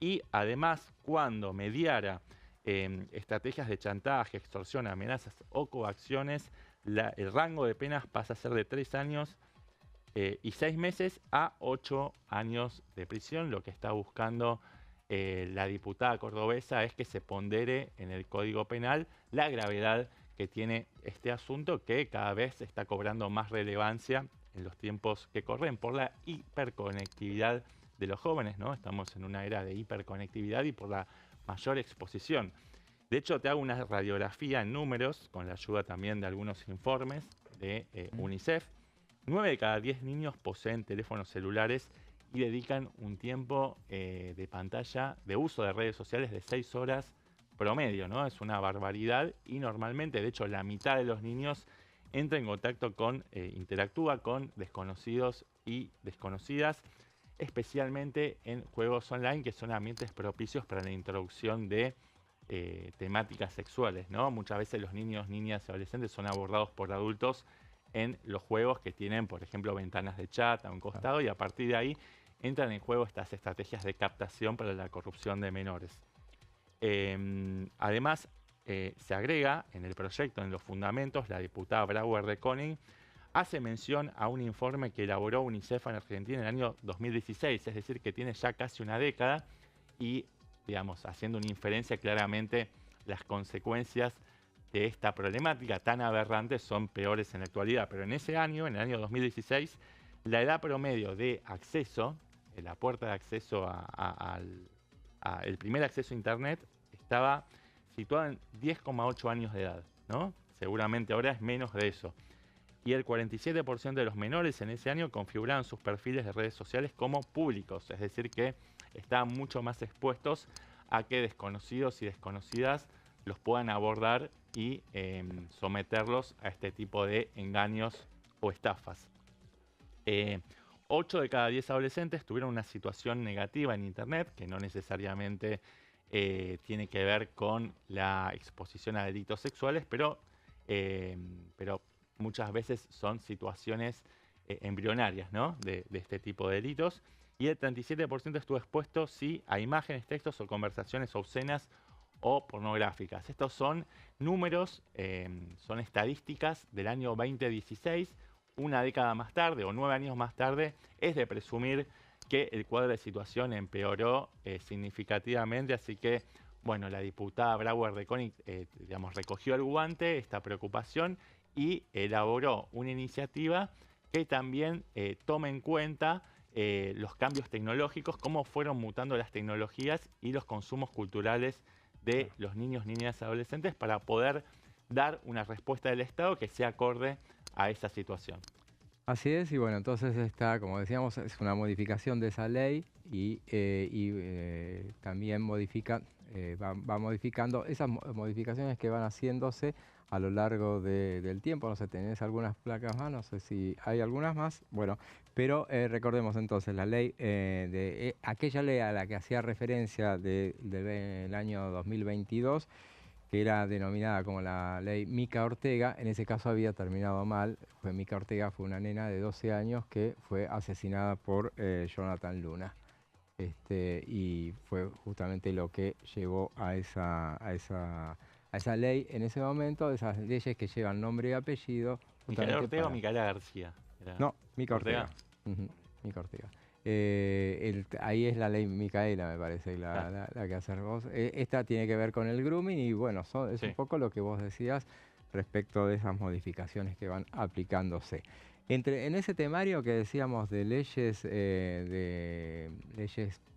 Speaker 2: Y además, cuando mediara estrategias de chantaje, extorsión, amenazas o coacciones, el rango de penas pasa a ser de 3 años y 6 meses a 8 años de prisión. Lo que está buscando la diputada cordobesa es que se pondere en el Código Penal la gravedad que tiene este asunto, que cada vez está cobrando más relevancia en los tiempos que corren por la hiperconectividad de los jóvenes, ¿no? Estamos en una era de hiperconectividad y por la mayor exposición. De hecho, te hago una radiografía en números, con la ayuda también de algunos informes de UNICEF. 9 de cada 10 niños poseen teléfonos celulares y dedican un tiempo de pantalla, de uso de redes sociales, de 6 horas promedio, ¿no? Es una barbaridad, y normalmente, de hecho, la mitad de los niños entra en contacto con, interactúa con desconocidos y desconocidas, especialmente en juegos online, que son ambientes propicios para la introducción de temáticas sexuales, ¿no? Muchas veces los niños, niñas y adolescentes son abordados por adultos en los juegos que tienen, por ejemplo, ventanas de chat a un costado, y a partir de ahí entran en juego estas estrategias de captación para la corrupción de menores. Además, se agrega en el proyecto, en los fundamentos, la diputada Brouwer de Koning hace mención a un informe que elaboró UNICEF en Argentina en el año 2016, es decir, que tiene ya casi una década, y, digamos, haciendo una inferencia claramente las consecuencias de esta problemática tan aberrante son peores en la actualidad. Pero en ese año, en el año 2016, la edad promedio de acceso, la puerta de acceso el primer acceso a Internet, estaba situada en 10,8 años de edad, ¿no? Seguramente ahora es menos de eso. Y el 47% de los menores en ese año configuraban sus perfiles de redes sociales como públicos, es decir que estaban mucho más expuestos a que desconocidos y desconocidas los puedan abordar y someterlos a este tipo de engaños o estafas. 8 de cada 10 adolescentes tuvieron una situación negativa en Internet, que no necesariamente tiene que ver con la exposición a delitos sexuales, pero muchas veces son situaciones embrionarias, ¿no? de este tipo de delitos. Y el 37% estuvo expuesto, sí, a imágenes, textos o conversaciones obscenas o pornográficas. Estos son números, son estadísticas del año 2016. Una década más tarde o 9 años más tarde, es de presumir que el cuadro de situación empeoró significativamente. Así que, bueno, la diputada Brauer de König, recogió el guante, esta preocupación, y elaboró una iniciativa que también tome en cuenta los cambios tecnológicos, cómo fueron mutando las tecnologías y los consumos culturales de los niños, niñas y adolescentes para poder dar una respuesta del Estado que sea acorde a esa situación.
Speaker 1: Así es, y bueno, entonces está, como decíamos, es una modificación de esa ley y también va modificando esas modificaciones que van haciéndose a lo largo del tiempo. No sé, ¿tenés algunas placas más? No sé si hay algunas más. Bueno, pero recordemos entonces la ley, aquella ley a la que hacía referencia del año 2022, que era denominada como la ley Mica Ortega. En ese caso había terminado mal. Mica Ortega fue una nena de 12 años que fue asesinada por Jonathan Luna. Y fue justamente lo que llevó a esa ley en ese momento, esas leyes que llevan nombre y apellido.
Speaker 2: ¿Micaela Ortega o Micaela García?
Speaker 1: No, Mica Ortega. Mica Ortega. Ahí es la ley Micaela, me parece, la que haces vos. Esta tiene que ver con el grooming y bueno, es un poco lo que vos decías respecto de esas modificaciones que van aplicándose. En ese temario que decíamos de leyes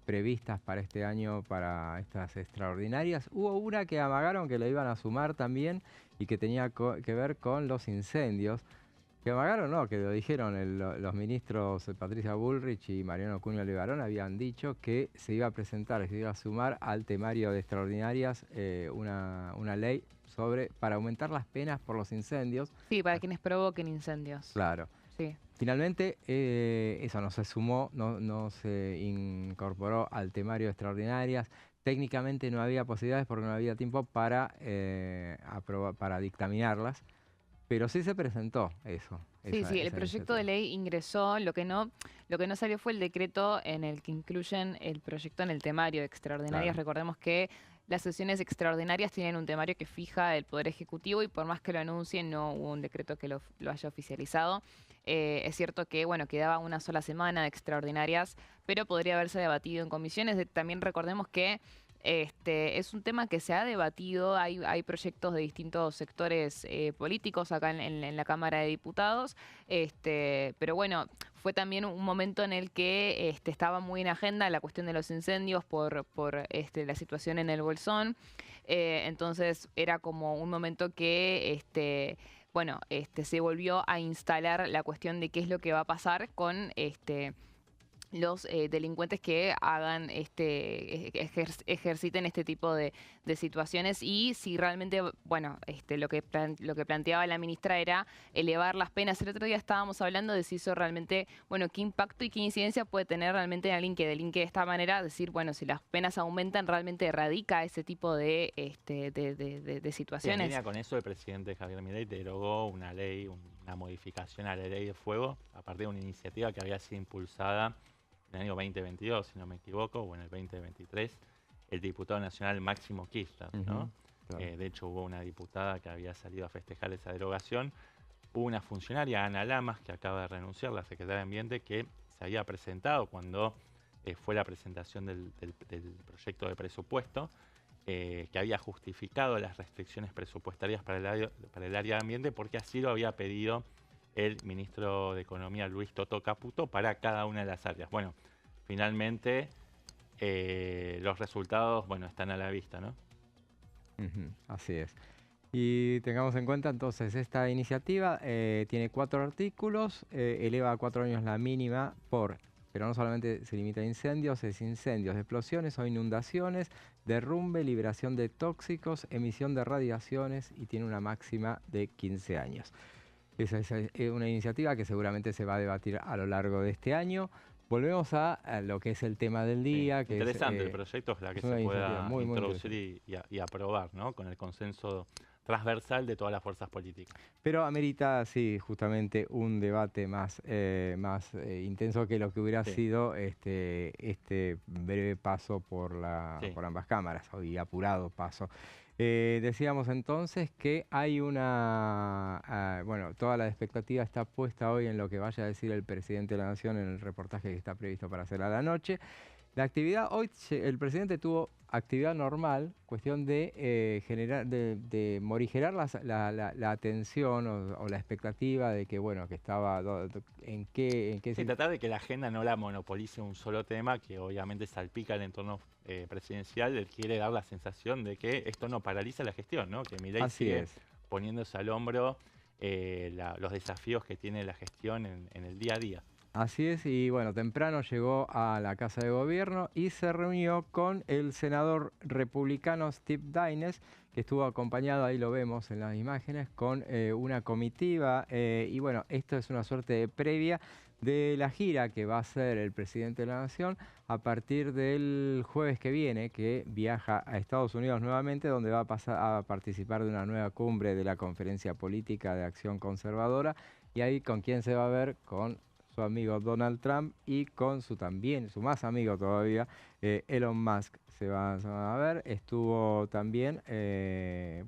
Speaker 1: previstas para este año, para estas extraordinarias, hubo una que amagaron que lo iban a sumar también y que tenía que ver con los incendios. Que amagaron, no, que lo dijeron los ministros Patricia Bullrich y Mariano Cunha Levarón, habían dicho que se iba a presentar, se iba a sumar al temario de extraordinarias una ley para aumentar las penas por los incendios.
Speaker 3: Sí, para quienes provoquen incendios.
Speaker 1: Claro.
Speaker 3: Sí.
Speaker 1: Finalmente eso no se sumó, no se incorporó al temario de extraordinarias. Técnicamente no había posibilidades porque no había tiempo para dictaminarlas. Pero sí se presentó eso.
Speaker 3: Sí, el proyecto de ley ingresó, lo que no salió fue el decreto en el que incluyen el proyecto en el temario de extraordinarias. Claro. Recordemos que las sesiones extraordinarias tienen un temario que fija el Poder Ejecutivo y por más que lo anuncien no hubo un decreto que lo haya oficializado. Es cierto que quedaba una sola semana de extraordinarias, pero podría haberse debatido en comisiones. También recordemos que es un tema que se ha debatido, hay proyectos de distintos sectores políticos acá en la Cámara de Diputados, pero bueno, fue también un momento en el que estaba muy en agenda la cuestión de los incendios por la situación en el Bolsón, entonces era como un momento que se volvió a instalar la cuestión de qué es lo que va a pasar con los delincuentes que hagan ejerciten este tipo de situaciones y si realmente, lo que planteaba la ministra era elevar las penas. El otro día estábamos hablando de si eso realmente, qué impacto y qué incidencia puede tener realmente en alguien que delinque de esta manera, decir, si las penas aumentan, realmente erradica ese tipo de situaciones.
Speaker 2: En línea con eso, el presidente Javier Milei derogó una ley, una modificación a la ley de fuego a partir de una iniciativa que había sido impulsada en el año 2022, si no me equivoco, o en el 2023, el diputado nacional Máximo Kirchner, ¿no? Claro. De hecho, hubo una diputada que había salido a festejar esa derogación. Hubo una funcionaria, Ana Lamas, que acaba de renunciar, la secretaria de Ambiente, que se había presentado cuando fue la presentación del proyecto de presupuesto. que había justificado las restricciones presupuestarias para el área de ambiente porque así lo había pedido el ministro de Economía, Luis Toto Caputo, para cada una de las áreas. Bueno, finalmente los resultados, bueno, están a la vista, ¿no?
Speaker 1: Así es. Y tengamos en cuenta entonces esta iniciativa tiene 4 artículos, eleva a 4 años la mínima pero no solamente se limita a incendios, es incendios, explosiones o inundaciones, derrumbe, liberación de tóxicos, emisión de radiaciones y tiene una máxima de 15 años. Esa es una iniciativa que seguramente se va a debatir a lo largo de este año. Volvemos a lo que es el tema del día.
Speaker 2: Sí,
Speaker 1: que
Speaker 2: interesante
Speaker 1: es,
Speaker 2: el proyecto, ojalá que
Speaker 1: una
Speaker 2: se
Speaker 1: iniciativa
Speaker 2: pueda
Speaker 1: muy
Speaker 2: introducir y aprobar, ¿no? Con el consenso transversal de todas las fuerzas políticas.
Speaker 1: Pero amerita, sí, justamente un debate más intenso que lo que hubiera sido este breve paso por ambas cámaras, y apurado paso. Decíamos entonces que hay toda la expectativa está puesta hoy en lo que vaya a decir el presidente de la Nación en el reportaje que está previsto para hacer a la noche. La actividad, hoy el presidente tuvo actividad normal, cuestión de morigerar la atención o la expectativa de que, bueno, que estaba en qué
Speaker 2: Sí, tratar de que la agenda no la monopolice un solo tema, que obviamente salpica el entorno presidencial. Él quiere dar la sensación de que esto no paraliza la gestión, ¿no? Que Milei sigue poniéndose al hombro los desafíos que tiene la gestión en el día a día.
Speaker 1: Así es, y bueno, temprano llegó a la Casa de Gobierno y se reunió con el senador republicano Steve Daines, que estuvo acompañado, ahí lo vemos en las imágenes, con una comitiva. Y bueno, esto es una suerte de previa de la gira que va a hacer el presidente de la Nación a partir del jueves que viene, que viaja a Estados Unidos nuevamente, donde va a pasar a participar de una nueva cumbre de la Conferencia Política de Acción Conservadora. Y ahí, ¿con quién se va a ver? Con su amigo Donald Trump y con su más amigo todavía, Elon Musk. Se van a ver. Estuvo también, ahí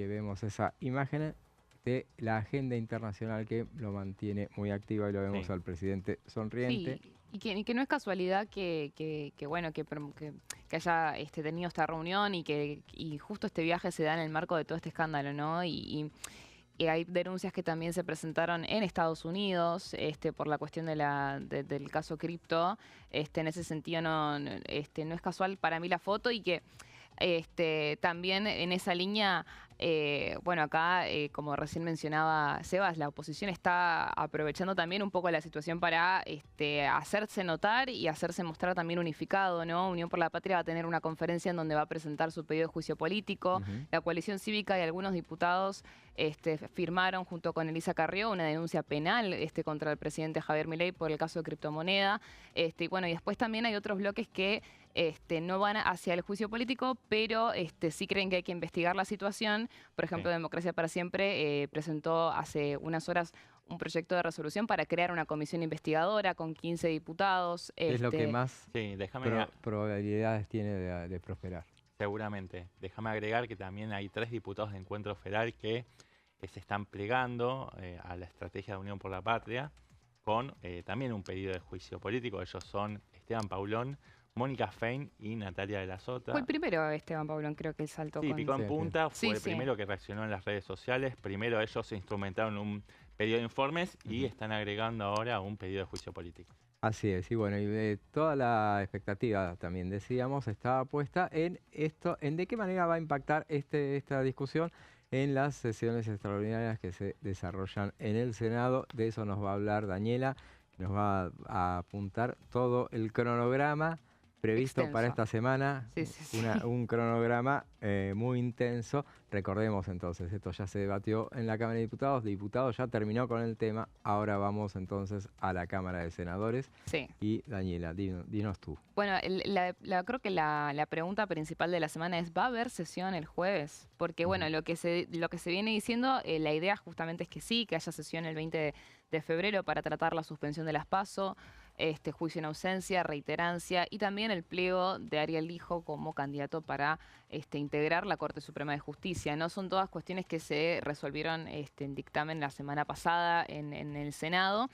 Speaker 1: vemos esa imagen de la agenda internacional que lo mantiene muy activa y lo vemos al presidente sonriente.
Speaker 3: Sí, y que no es casualidad que haya tenido esta reunión y justo este viaje se da en el marco de todo este escándalo, ¿no? Y hay denuncias que también se presentaron en Estados Unidos por la cuestión del caso cripto. En ese sentido no es casual para mí la foto y que también en esa línea, acá, como recién mencionaba Sebas, la oposición está aprovechando también un poco la situación para hacerse notar y hacerse mostrar también unificado, ¿no? Unión por la Patria va a tener una conferencia en donde va a presentar su pedido de juicio político. La coalición cívica y algunos diputados firmaron junto con Elisa Carrió una denuncia penal contra el presidente Javier Milei por el caso de criptomoneda. Y después también hay otros bloques que no van hacia el juicio político, pero sí creen que hay que investigar la situación. Por ejemplo, Democracia para Siempre presentó hace unas horas un proyecto de resolución para crear una comisión investigadora con 15 diputados.
Speaker 1: Es lo que más
Speaker 2: probabilidades
Speaker 1: tiene de prosperar.
Speaker 2: Seguramente. Déjame agregar que también hay 3 diputados de Encuentro Federal que se están plegando a la estrategia de Unión por la Patria con también un pedido de juicio político. Ellos son Esteban Paulón, Mónica Fein y Natalia de la Sota.
Speaker 3: Fue el primero Esteban Paulón, creo que saltó.
Speaker 2: Sí, picó en punta, fue el primero que reaccionó en las redes sociales. Primero ellos se instrumentaron un pedido de informes y están agregando ahora un pedido de juicio político.
Speaker 1: Así es, y bueno, y toda la expectativa, también decíamos, estaba puesta en esto, en de qué manera va a impactar esta discusión en las sesiones extraordinarias que se desarrollan en el Senado. De eso nos va a hablar Daniela, que nos va a apuntar todo el cronograma previsto para esta semana, un cronograma muy intenso. Recordemos entonces, esto ya se debatió en la Cámara de Diputados ya terminó con el tema, ahora vamos entonces a la Cámara de Senadores.
Speaker 3: Sí.
Speaker 1: Y Daniela, dinos tú.
Speaker 3: Bueno, creo que la pregunta principal de la semana es, ¿va a haber sesión el jueves? Porque bueno, lo que se viene diciendo, la idea justamente es que sí, que haya sesión el 20 de febrero para tratar la suspensión de las PASO, juicio en ausencia, reiterancia y también el pliego de Ariel Lijo como candidato para integrar la Corte Suprema de Justicia. No son todas cuestiones que se resolvieron en dictamen la semana pasada en el Senado.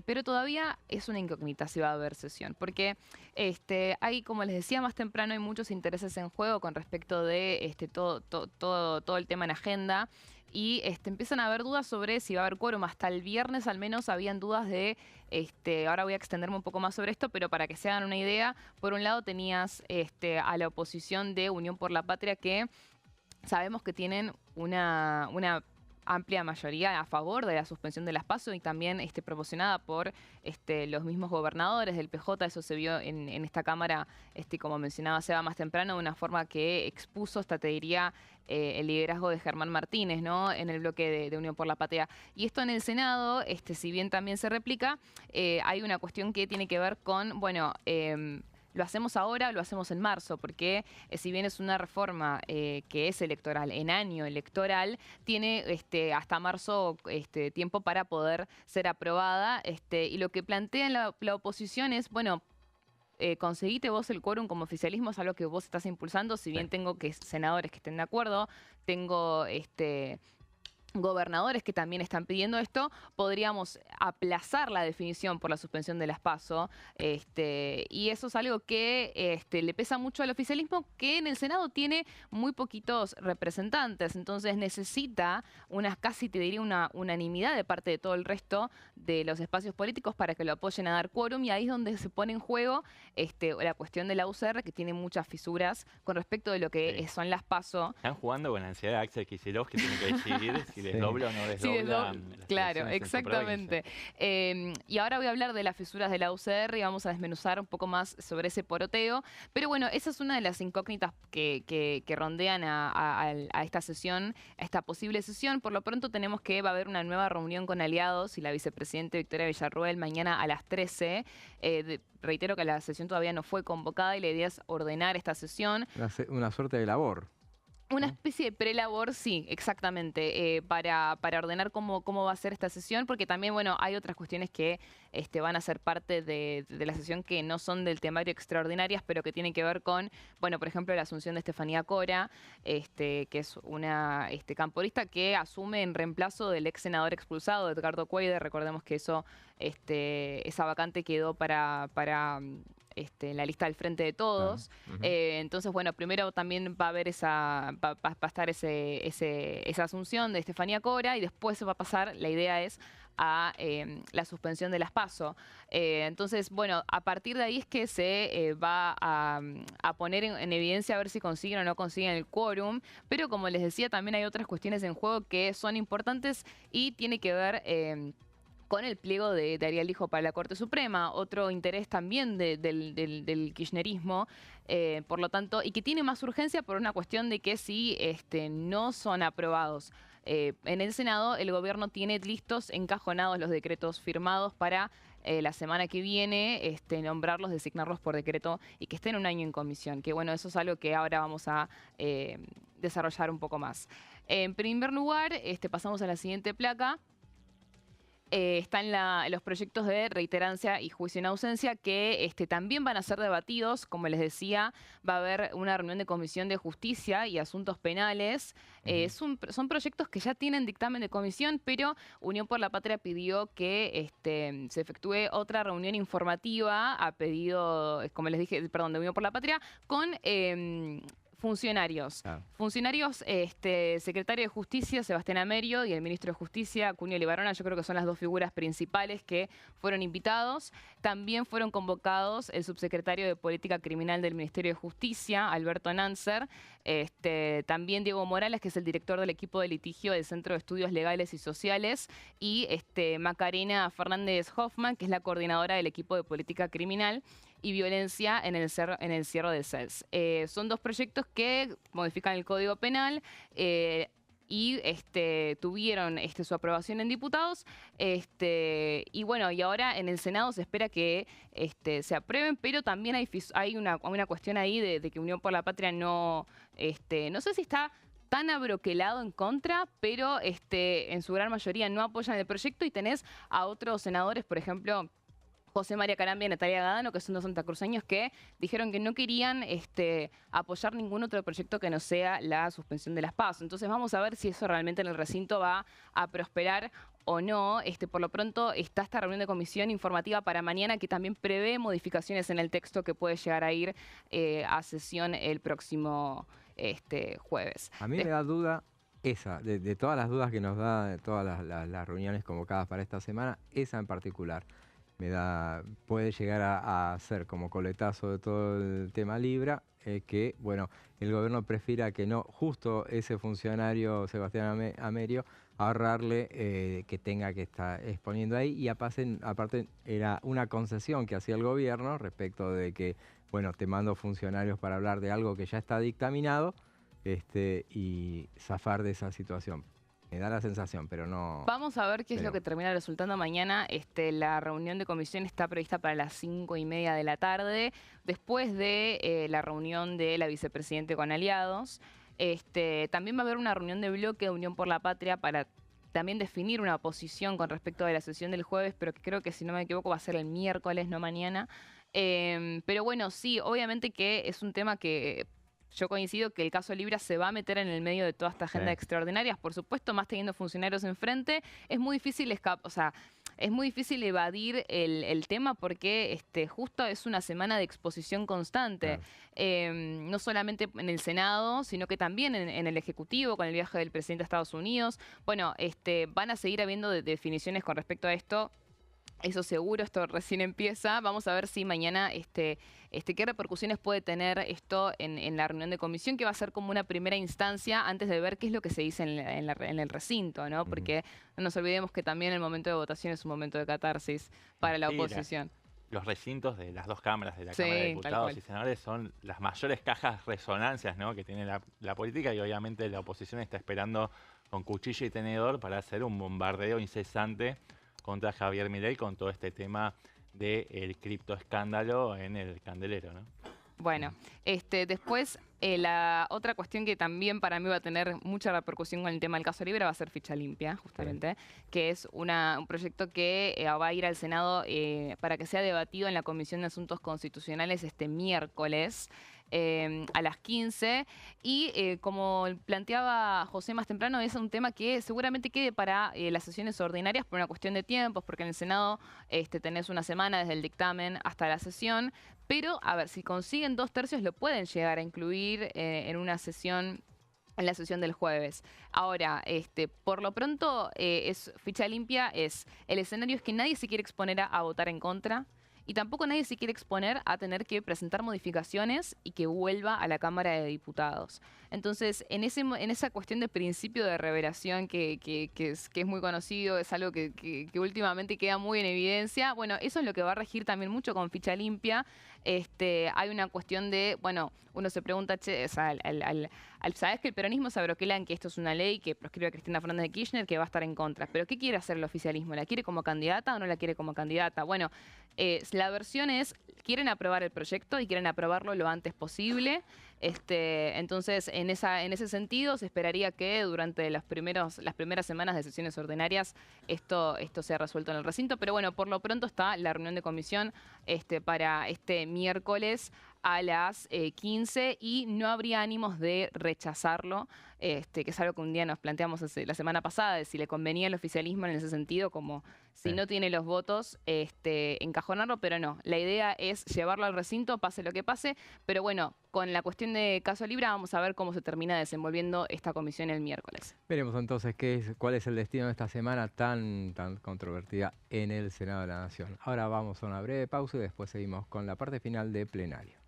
Speaker 3: pero todavía es una incógnita si va a haber sesión, porque hay, como les decía más temprano, hay muchos intereses en juego con respecto de todo el tema en agenda. Y empiezan a haber dudas sobre si va a haber quórum. Hasta el viernes al menos habían dudas de, ahora voy a extenderme un poco más sobre esto, pero para que se hagan una idea, por un lado tenías a la oposición de Unión por la Patria, que sabemos que tienen una amplia mayoría a favor de la suspensión de las PASO y también proporcionada por los mismos gobernadores del PJ. Eso se vio en esta Cámara, como mencionaba Seba más temprano, de una forma que expuso, hasta te diría, el liderazgo de Germán Martínez, ¿no?, en el bloque de Unión por la Patria. Y esto en el Senado, si bien también se replica, hay una cuestión que tiene que ver con, bueno, ¿lo hacemos ahora o lo hacemos en marzo? Porque si bien es una reforma que es electoral, en año electoral, tiene hasta marzo tiempo para poder ser aprobada. Y lo que plantea la oposición es, bueno, conseguite vos el quórum como oficialismo, es algo que vos estás impulsando, si bien tengo senadores que estén de acuerdo, tengo gobernadores que también están pidiendo esto, podríamos aplazar la definición por la suspensión de las PASO, y eso es algo que le pesa mucho al oficialismo, que en el Senado tiene muy poquitos representantes, entonces necesita casi te diría una unanimidad de parte de todo el resto de los espacios políticos para que lo apoyen a dar quórum, y ahí es donde se pone en juego la cuestión de la UCR, que tiene muchas fisuras con respecto de lo que son las PASO.
Speaker 2: Están jugando con la ansiedad de Axel Kicillof, que tiene que decidir si desdobla o no desdobla.
Speaker 3: Claro, exactamente. Y ahora voy a hablar de las fisuras de la UCR y vamos a desmenuzar un poco más sobre ese poroteo. Pero bueno, esa es una de las incógnitas que rondean a esta sesión, a esta posible sesión. Por lo pronto tenemos que va a haber una nueva reunión con aliados y la vicepresidenta Victoria Villarroel mañana a las 13. Reitero que la sesión todavía no fue convocada y la idea es ordenar esta sesión.
Speaker 1: Una suerte de labor.
Speaker 3: Una especie de prelabor, sí, exactamente, para ordenar cómo va a ser esta sesión, porque también, bueno, hay otras cuestiones que van a ser parte de la sesión que no son del temario extraordinarias, pero que tienen que ver con, bueno, por ejemplo, la asunción de Estefanía Cora, que es una camporista que asume en reemplazo del ex senador expulsado, Edgardo Cuader. Recordemos que esa vacante quedó para en la lista del Frente de Todos. Entonces, bueno, primero también va a haber va a estar esa asunción de Estefanía Cora, y después va a pasar, la idea es, a la suspensión de las PASO. Entonces, bueno, a partir de ahí es que se va a poner en evidencia a ver si consiguen o no consiguen el quórum, pero como les decía, también hay otras cuestiones en juego que son importantes y tiene que ver con el pliego de Ariel Lijo para la Corte Suprema, otro interés también del kirchnerismo, por lo tanto, y que tiene más urgencia por una cuestión de que si no son aprobados en el Senado, el gobierno tiene listos, encajonados los decretos firmados para la semana que viene nombrarlos, designarlos por decreto y que estén un año en comisión. Que bueno, eso es algo que ahora vamos a desarrollar un poco más. En primer lugar, pasamos a la siguiente placa. Están los proyectos de reiterancia y juicio en ausencia que también van a ser debatidos. Como les decía, va a haber una reunión de Comisión de Justicia y Asuntos Penales. Son proyectos que ya tienen dictamen de comisión, pero Unión por la Patria pidió que se efectúe otra reunión informativa a pedido, como les dije, de Unión por la Patria, con funcionarios. Funcionarios, secretario de Justicia, Sebastián Amerio, y el ministro de Justicia, Cunio Libarona. Yo creo que son las dos figuras principales que fueron invitados. También fueron convocados el subsecretario de Política Criminal del Ministerio de Justicia, Alberto Nancer. También Diego Morales, que es el director del equipo de litigio del Centro de Estudios Legales y Sociales. Y Macarena Fernández Hoffman, que es la coordinadora del equipo de Política Criminal y Violencia en el cierre de CELS. Son dos proyectos que modifican el Código Penal y tuvieron su aprobación en diputados. Y bueno, y ahora en el Senado se espera que se aprueben, pero también hay una cuestión ahí de que Unión por la Patria no sé si está tan abroquelado en contra, pero en su gran mayoría no apoyan el proyecto, y tenés a otros senadores, por ejemplo, José María Carambia y Natalia Gadano, que son dos santacruceños, que dijeron que no querían apoyar ningún otro proyecto que no sea la suspensión de las PASO. Entonces vamos a ver si eso realmente en el recinto va a prosperar o no. Por lo pronto está esta reunión de comisión informativa para mañana que también prevé modificaciones en el texto que puede llegar a ir a sesión el próximo jueves.
Speaker 1: A mí me da duda esa, de todas las dudas que nos da, de todas las reuniones convocadas para esta semana, esa en particular. Puede llegar a ser como coletazo de todo el tema Libra, que bueno, el gobierno prefiera que no, justo ese funcionario Sebastián Amerio, ahorrarle que tenga que estar exponiendo ahí, y aparte era una concesión que hacía el gobierno respecto de que, bueno, te mando funcionarios para hablar de algo que ya está dictaminado, y zafar de esa situación. Me da la sensación, pero no...
Speaker 3: Vamos a ver qué es lo que termina resultando mañana. La reunión de comisión está prevista para las 5:30 de la tarde, después de la reunión de la vicepresidente con aliados. También va a haber una reunión de bloque de Unión por la Patria para también definir una posición con respecto a la sesión del jueves, pero que creo que, si no me equivoco, va a ser el miércoles, no mañana. Pero bueno, sí, obviamente que es un tema que... Yo coincido que el caso Libra se va a meter en el medio de toda esta agenda extraordinaria. Por supuesto, más teniendo funcionarios enfrente, es muy difícil es muy difícil evadir el tema porque justo es una semana de exposición constante. Claro. No solamente en el Senado, sino que también en el Ejecutivo, con el viaje del presidente a Estados Unidos. Bueno, van a seguir habiendo definiciones con respecto a esto. Eso seguro, esto recién empieza. Vamos a ver si mañana qué repercusiones puede tener esto en la reunión de comisión, que va a ser como una primera instancia antes de ver qué es lo que se dice en el recinto, ¿no? Porque no nos olvidemos que también el momento de votación es un momento de catarsis para la oposición.
Speaker 2: Los recintos de las dos cámaras, de la Cámara de Diputados y Senadores, son las mayores cajas resonancias, ¿no?, que tiene la política, y obviamente la oposición está esperando con cuchillo y tenedor para hacer un bombardeo incesante contra Javier Milei con todo este tema del criptoescándalo en el candelero, ¿no?
Speaker 3: Bueno, después la otra cuestión que también para mí va a tener mucha repercusión con el tema del caso Libra va a ser Ficha Limpia, justamente, que es un proyecto que va a ir al Senado para que sea debatido en la Comisión de Asuntos Constitucionales este miércoles. A las 15, y como planteaba José más temprano, es un tema que seguramente quede para las sesiones ordinarias por una cuestión de tiempos, porque en el Senado tenés una semana desde el dictamen hasta la sesión, pero a ver, si consiguen 2/3 lo pueden llegar a incluir en una sesión, en la sesión del jueves. Ahora, por lo pronto, Ficha Limpia el escenario es que nadie se quiere exponer a votar en contra, y tampoco nadie se quiere exponer a tener que presentar modificaciones y que vuelva a la Cámara de Diputados. Entonces, en esa cuestión de principio de revelación que es muy conocido, es algo que últimamente queda muy en evidencia. Bueno, eso es lo que va a regir también mucho con Ficha Limpia. Hay una cuestión de, bueno, uno se pregunta, sabes que el peronismo se abroquela en que esto es una ley que proscribe a Cristina Fernández de Kirchner, que va a estar en contra. Pero ¿qué quiere hacer el oficialismo? ¿La quiere como candidata o no la quiere como candidata? Bueno, la versión es, quieren aprobar el proyecto y quieren aprobarlo lo antes posible. Entonces, en ese sentido, se esperaría que durante las primeras semanas de sesiones ordinarias esto sea resuelto en el recinto. Pero bueno, por lo pronto está la reunión de comisión para este miércoles a las 15, y no habría ánimos de rechazarlo, que es algo que un día nos planteamos la semana pasada, de si le convenía al oficialismo en ese sentido, como si no tiene los votos, encajonarlo, pero no. La idea es llevarlo al recinto, pase lo que pase, pero bueno, con la cuestión de caso Libra vamos a ver cómo se termina desenvolviendo esta comisión el miércoles.
Speaker 1: Veremos entonces cuál es el destino de esta semana tan controvertida en el Senado de la Nación. Ahora vamos a una breve pausa y después seguimos con la parte final de plenario.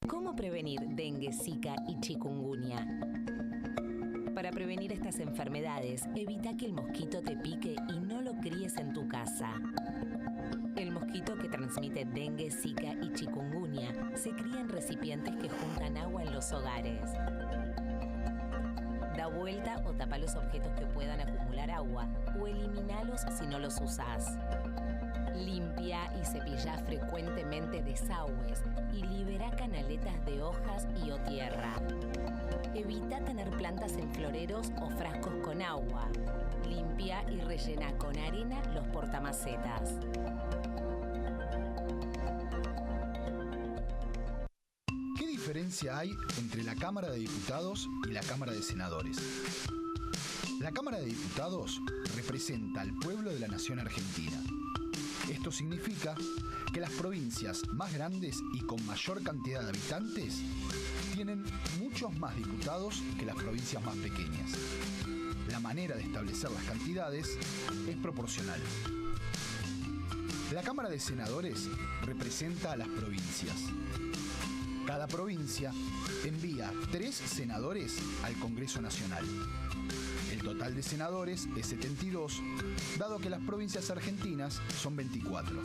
Speaker 5: ¿Cómo prevenir dengue, zika y chikungunya? Para prevenir estas enfermedades, evita que el mosquito te pique y no lo críes en tu casa. El mosquito que transmite dengue, zika y chikungunya se cría en recipientes que juntan agua en los hogares. Da vuelta o tapa los objetos que puedan acumular agua o eliminalos si no los usás. Limpia y cepilla frecuentemente desagües y libera canaletas de hojas y o tierra. Evita tener plantas en floreros o frascos con agua. Limpia y rellena con arena los portamacetas.
Speaker 7: ¿Qué diferencia hay entre la Cámara de Diputados y la Cámara de Senadores? La Cámara de Diputados representa al pueblo de la nación argentina. Esto significa que las provincias más grandes y con mayor cantidad de habitantes tienen muchos más diputados que las provincias más pequeñas. La manera de establecer las cantidades es proporcional. La Cámara de Senadores representa a las provincias. Cada provincia envía 3 senadores al Congreso Nacional. El total de senadores es 72, dado que las provincias argentinas son 24.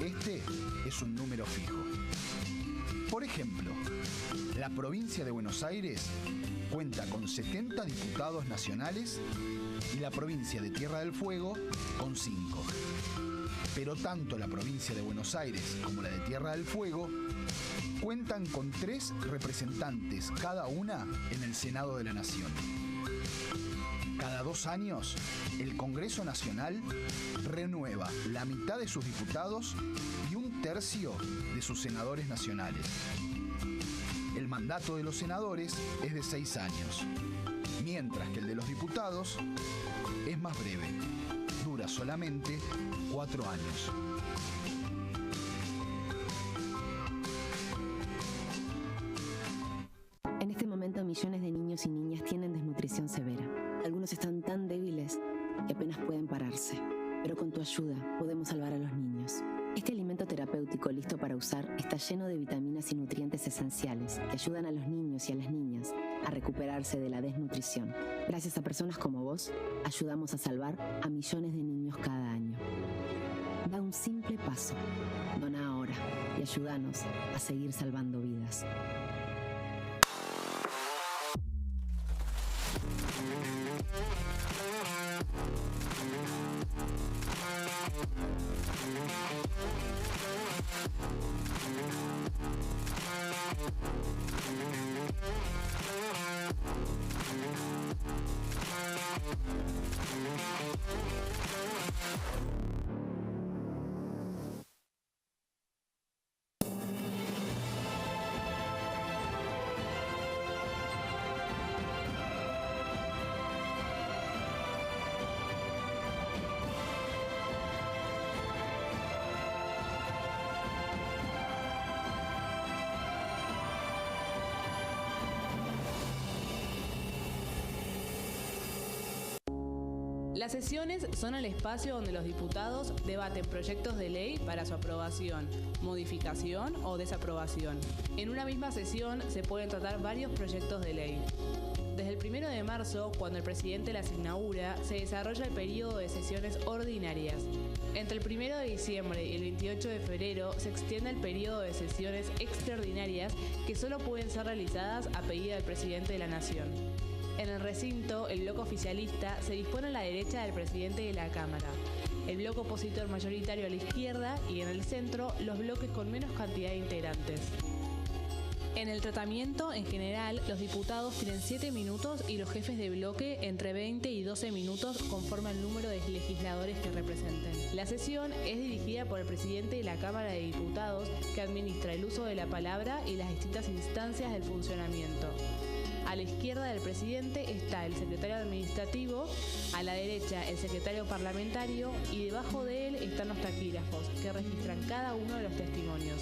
Speaker 7: Este es un número fijo. Por ejemplo, la provincia de Buenos Aires cuenta con 70 diputados nacionales y la provincia de Tierra del Fuego con 5. Pero tanto la provincia de Buenos Aires como la de Tierra del Fuego cuentan con 3 representantes cada una en el Senado de la Nación. Cada 2 años, el Congreso Nacional renueva la mitad de sus diputados y 1/3 de sus senadores nacionales. El mandato de los senadores es de 6 años, mientras que el de los diputados es más breve, dura solamente 4 años.
Speaker 6: En este momento, millones de niños y niñas tienen desnutrición severa. Algunos están tan débiles que apenas pueden pararse. Pero con tu ayuda podemos salvar a los niños. Este alimento terapéutico listo para usar está lleno de vitaminas y nutrientes esenciales que ayudan a los niños y a las niñas a recuperarse de la desnutrición. Gracias a personas como vos, ayudamos a salvar a millones de niños cada año. Da un simple paso. Dona ahora y ayúdanos a seguir salvando vidas.
Speaker 4: Las sesiones son el espacio donde los diputados debaten proyectos de ley para su aprobación, modificación o desaprobación. En una misma sesión se pueden tratar varios proyectos de ley. Desde el 1 de marzo, cuando el presidente las inaugura, se desarrolla el periodo de sesiones ordinarias. Entre el 1 de diciembre y el 28 de febrero se extiende el periodo de sesiones extraordinarias que solo pueden ser realizadas a pedido del presidente de la Nación. En el recinto, el bloque oficialista se dispone a la derecha del presidente de la Cámara, el bloque opositor mayoritario a la izquierda y en el centro los bloques con menos cantidad de integrantes. En el tratamiento, en general, los diputados tienen 7 minutos y los jefes de bloque entre 20 y 12 minutos conforme al número de legisladores que representen. La sesión es dirigida por el presidente de la Cámara de Diputados, que administra el uso de la palabra y las distintas instancias del funcionamiento. A la izquierda del presidente está el secretario administrativo, a la derecha el secretario parlamentario y debajo de él están los taquígrafos, que registran cada uno de los testimonios.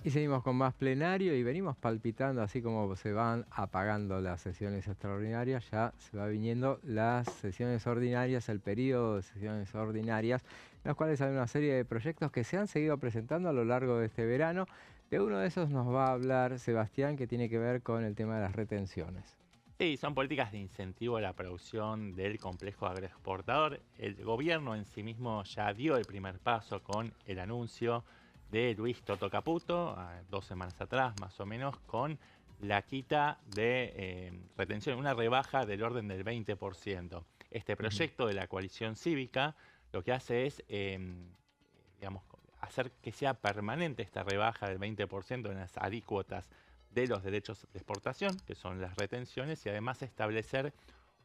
Speaker 1: Y seguimos con más plenario y venimos palpitando, así como se van apagando las sesiones extraordinarias, ya se va viniendo las sesiones ordinarias, el periodo de sesiones ordinarias, en las cuales hay una serie de proyectos que se han seguido presentando a lo largo de este verano. De uno de esos nos va a hablar Sebastián, que tiene que ver con el tema de las retenciones.
Speaker 2: Sí, son políticas de incentivo a la producción del complejo agroexportador. El gobierno en sí mismo ya dio el primer paso con el anuncio de Luis Toto Caputo, 2 semanas atrás más o menos, con la quita de retención, una rebaja del orden del 20%. Este proyecto de la coalición cívica lo que hace es, digamos, hacer que sea permanente esta rebaja del 20% en las alícuotas de los derechos de exportación, que son las retenciones, y además establecer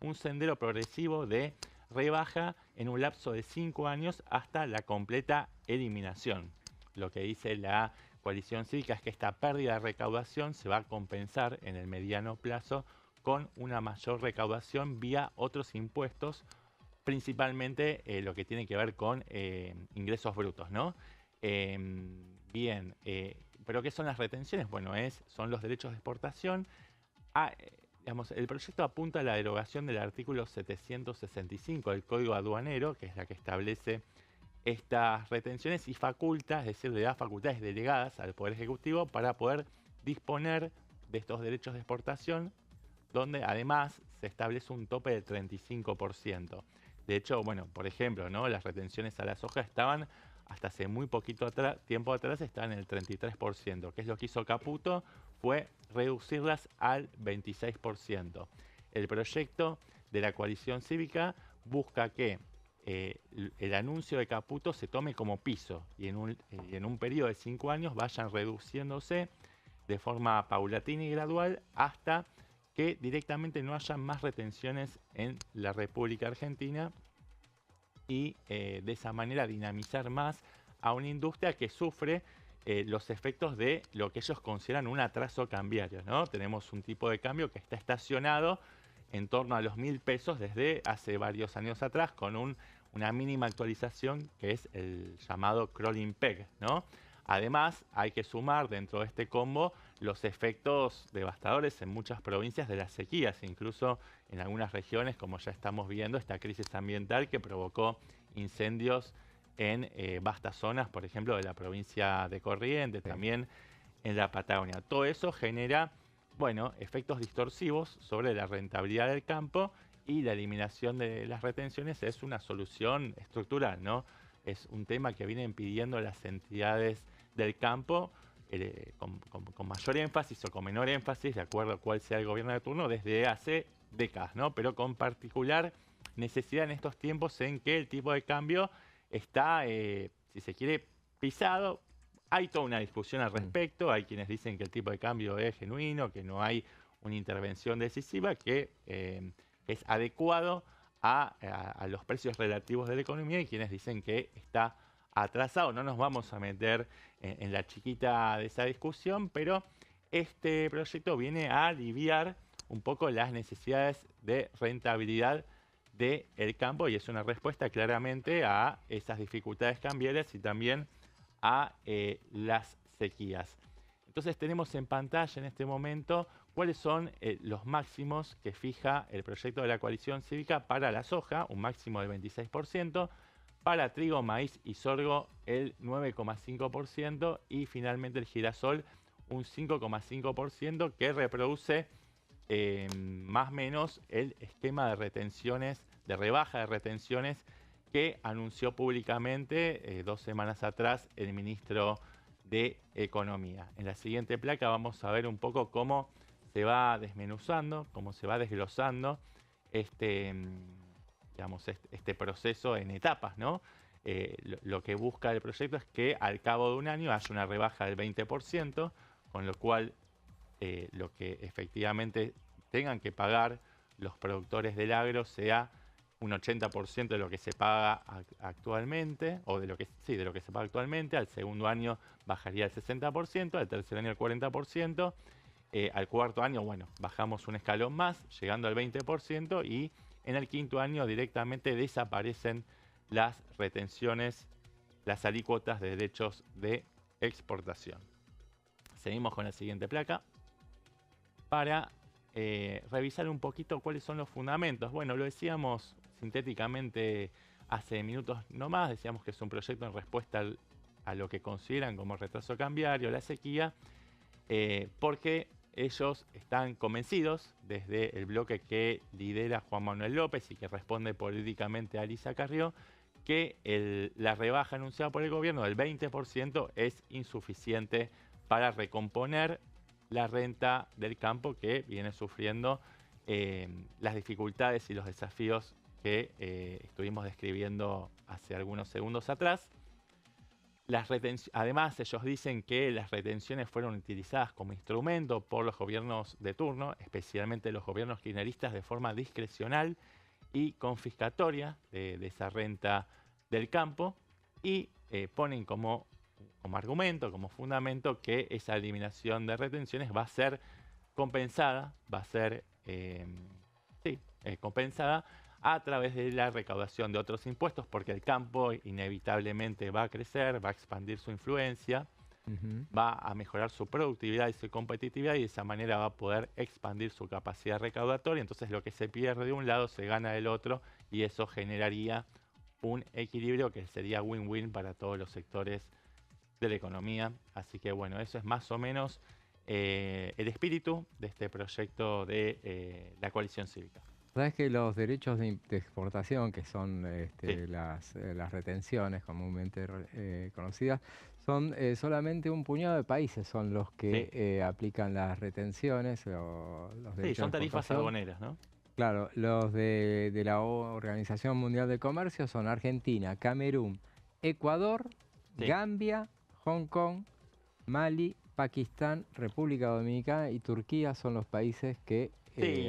Speaker 2: un sendero progresivo de rebaja en un lapso de 5 años hasta la completa eliminación. Lo que dice la coalición cívica es que esta pérdida de recaudación se va a compensar en el mediano plazo con una mayor recaudación vía otros impuestos, principalmente lo que tiene que ver con ingresos brutos, ¿no? Pero ¿qué son las retenciones? Bueno, son los derechos de exportación. Digamos, el proyecto apunta a la derogación del artículo 765 del Código Aduanero, que es la que establece estas retenciones y faculta, es decir, le da facultades delegadas al Poder Ejecutivo para poder disponer de estos derechos de exportación, donde además se establece un tope del 35%. De hecho, bueno, por ejemplo, ¿no? Las retenciones a la soja estaban hasta hace muy poquito tiempo atrás, estaban en el 33%. ¿Qué es lo que hizo Caputo? Fue reducirlas al 26%. El proyecto de la coalición cívica busca que el anuncio de Caputo se tome como piso y en un periodo de 5 años vayan reduciéndose de forma paulatina y gradual hasta que directamente no haya más retenciones en la República Argentina y de esa manera dinamizar más a una industria que sufre los efectos de lo que ellos consideran un atraso cambiario, ¿no? Tenemos un tipo de cambio que está estacionado en torno a los 1.000 pesos desde hace varios años atrás, con una mínima actualización que es el llamado crawling peg, ¿no? Además, hay que sumar dentro de este combo los efectos devastadores en muchas provincias de las sequías, incluso en algunas regiones, como ya estamos viendo, esta crisis ambiental que provocó incendios en vastas zonas, por ejemplo, de la provincia de Corrientes, también en la Patagonia. Todo eso genera, bueno, efectos distorsivos sobre la rentabilidad del campo, y la eliminación de las retenciones es una solución estructural, ¿no? Es un tema que vienen pidiendo las entidades del campo con mayor énfasis o con menor énfasis, de acuerdo a cuál sea el gobierno de turno, desde hace décadas, ¿no? Pero con particular necesidad en estos tiempos en que el tipo de cambio está, si se quiere, pisado. Hay toda una discusión al respecto, hay quienes dicen que el tipo de cambio es genuino, que no hay una intervención decisiva, que es adecuado a los precios relativos de la economía, y quienes dicen que está atrasado. No nos vamos a meter en la chiquita de esa discusión, pero este proyecto viene a aliviar un poco las necesidades de rentabilidad del campo, y es una respuesta claramente a esas dificultades cambiarias y también a las sequías. Entonces tenemos en pantalla en este momento cuáles son los máximos que fija el proyecto de la coalición cívica para la soja, un máximo del 26%, para trigo, maíz y sorgo el 9,5%, y finalmente el girasol un 5,5%, que reproduce más o menos el esquema de retenciones, de rebaja de retenciones que anunció públicamente 2 semanas atrás el ministro de Economía. En la siguiente placa vamos a ver un poco cómo se va desmenuzando, cómo se va desglosando este proceso en etapas, ¿no? Lo que busca el proyecto es que al cabo de un año haya una rebaja del 20%, con lo cual lo que efectivamente tengan que pagar los productores del agro sea un 80% de lo que se paga actualmente, o de lo que se paga actualmente. Al segundo año bajaría el 60%, al tercer año el 40%, al cuarto año, bueno, bajamos un escalón más, llegando al 20%, y en el quinto año directamente desaparecen las retenciones, las alícuotas de derechos de exportación. Seguimos con la siguiente placa para revisar un poquito cuáles son los fundamentos. Bueno, lo decíamos sintéticamente hace minutos nomás, decíamos que es un proyecto en respuesta a lo que consideran como retraso cambiario, la sequía, porque ellos están convencidos, desde el bloque que lidera Juan Manuel López y que responde políticamente a Elisa Carrió, que la rebaja anunciada por el gobierno del 20% es insuficiente para recomponer la renta del campo, que viene sufriendo las dificultades y los desafíos que estuvimos describiendo hace algunos segundos atrás. Además, ellos dicen que las retenciones fueron utilizadas como instrumento por los gobiernos de turno, especialmente los gobiernos kirchneristas, de forma discrecional y confiscatoria de esa renta del campo, y ponen como argumento, como fundamento, que esa eliminación de retenciones va a ser compensada, compensada a través de la recaudación de otros impuestos, porque el campo inevitablemente va a crecer, va a expandir su influencia, va a mejorar su productividad y su competitividad, y de esa manera va a poder expandir su capacidad recaudatoria. Entonces lo que se pierde de un lado se gana del otro, y eso generaría un equilibrio que sería win-win para todos los sectores de la economía. Así que bueno, eso es más o menos el espíritu de este proyecto de la coalición cívica.
Speaker 1: Sabes que los derechos de exportación, que son las retenciones comúnmente conocidas, son solamente un puñado de países son los que aplican las retenciones o los derechos.
Speaker 2: Sí, son tarifas aduaneras, ¿no?
Speaker 1: Claro, los de la Organización Mundial de Comercio son Argentina, Camerún, Ecuador, Gambia, Hong Kong, Mali, Pakistán, República Dominicana y Turquía son los países que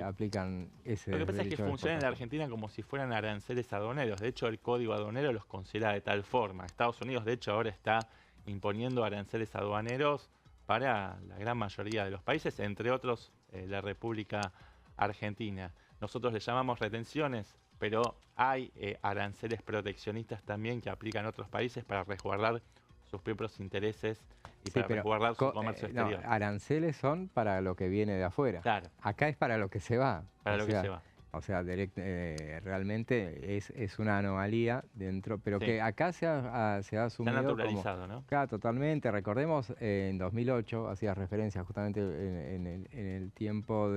Speaker 1: aplican ese derecho.
Speaker 2: Lo que pasa es que funcionan en la Argentina como si fueran aranceles aduaneros. De hecho, el código aduanero los considera de tal forma. Estados Unidos, de hecho, ahora está imponiendo aranceles aduaneros para la gran mayoría de los países, entre otros la República Argentina. Nosotros le llamamos retenciones, pero hay aranceles proteccionistas también que aplican otros países para resguardar sus propios intereses y para resguardar su comercio exterior.
Speaker 1: No, aranceles son para lo que viene de afuera.
Speaker 2: Claro.
Speaker 1: Acá es para lo que se va.
Speaker 2: Para lo que se va.
Speaker 1: O sea, realmente es una anomalía dentro, pero que acá se ha asumido.
Speaker 2: Se ha naturalizado, ¿no?
Speaker 1: Claro, totalmente. Recordemos, en 2008, hacía referencia justamente en el tiempo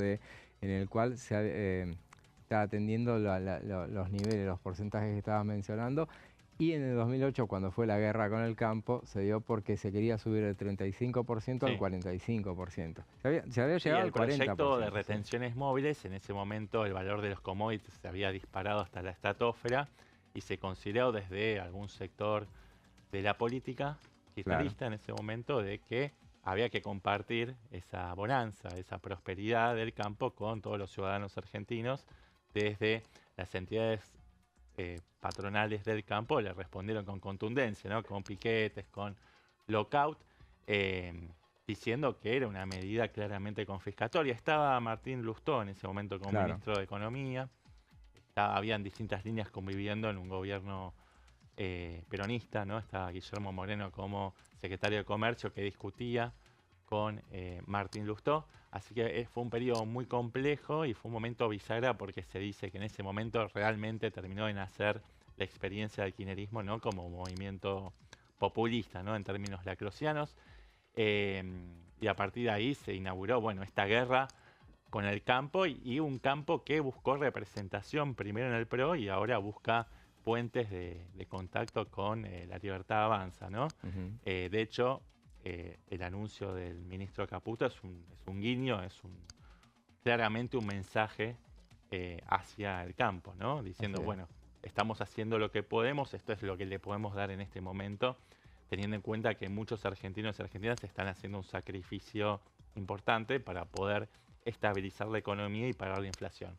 Speaker 1: en el cual se está atendiendo los niveles, los porcentajes que estabas mencionando. Y en el 2008, cuando fue la guerra con el campo, se dio porque se quería subir del 35% al 45%. Se había llegado al 40%.
Speaker 2: El proyecto de retenciones móviles, en ese momento el valor de los commodities se había disparado hasta la estratosfera, y se consideró desde algún sector de la política kirchnerista en ese momento de que había que compartir esa bonanza, esa prosperidad del campo con todos los ciudadanos argentinos. Desde las entidades patronales del campo le respondieron con contundencia, ¿no? Con piquetes, con lockout, diciendo que era una medida claramente confiscatoria. Estaba Martín Lustó en ese momento como ministro de Economía. Habían distintas líneas conviviendo en un gobierno peronista, ¿no? Estaba Guillermo Moreno como secretario de Comercio, que discutía con Martín Lustó. Así que fue un periodo muy complejo y fue un momento bisagra, porque se dice que en ese momento realmente terminó de nacer la experiencia del kirchnerismo, ¿no? Como movimiento populista, ¿no? En términos lacrosianos. Y a partir de ahí se inauguró, bueno, esta guerra con el campo, y un campo que buscó representación primero en el PRO y ahora busca puentes de contacto con La Libertad Avanza, ¿no? De hecho, el anuncio del ministro Caputo es un guiño, claramente un mensaje hacia el campo, ¿no? Diciendo, bueno, estamos haciendo lo que podemos, esto es lo que le podemos dar en este momento, teniendo en cuenta que muchos argentinos y argentinas están haciendo un sacrificio importante para poder estabilizar la economía y parar la inflación.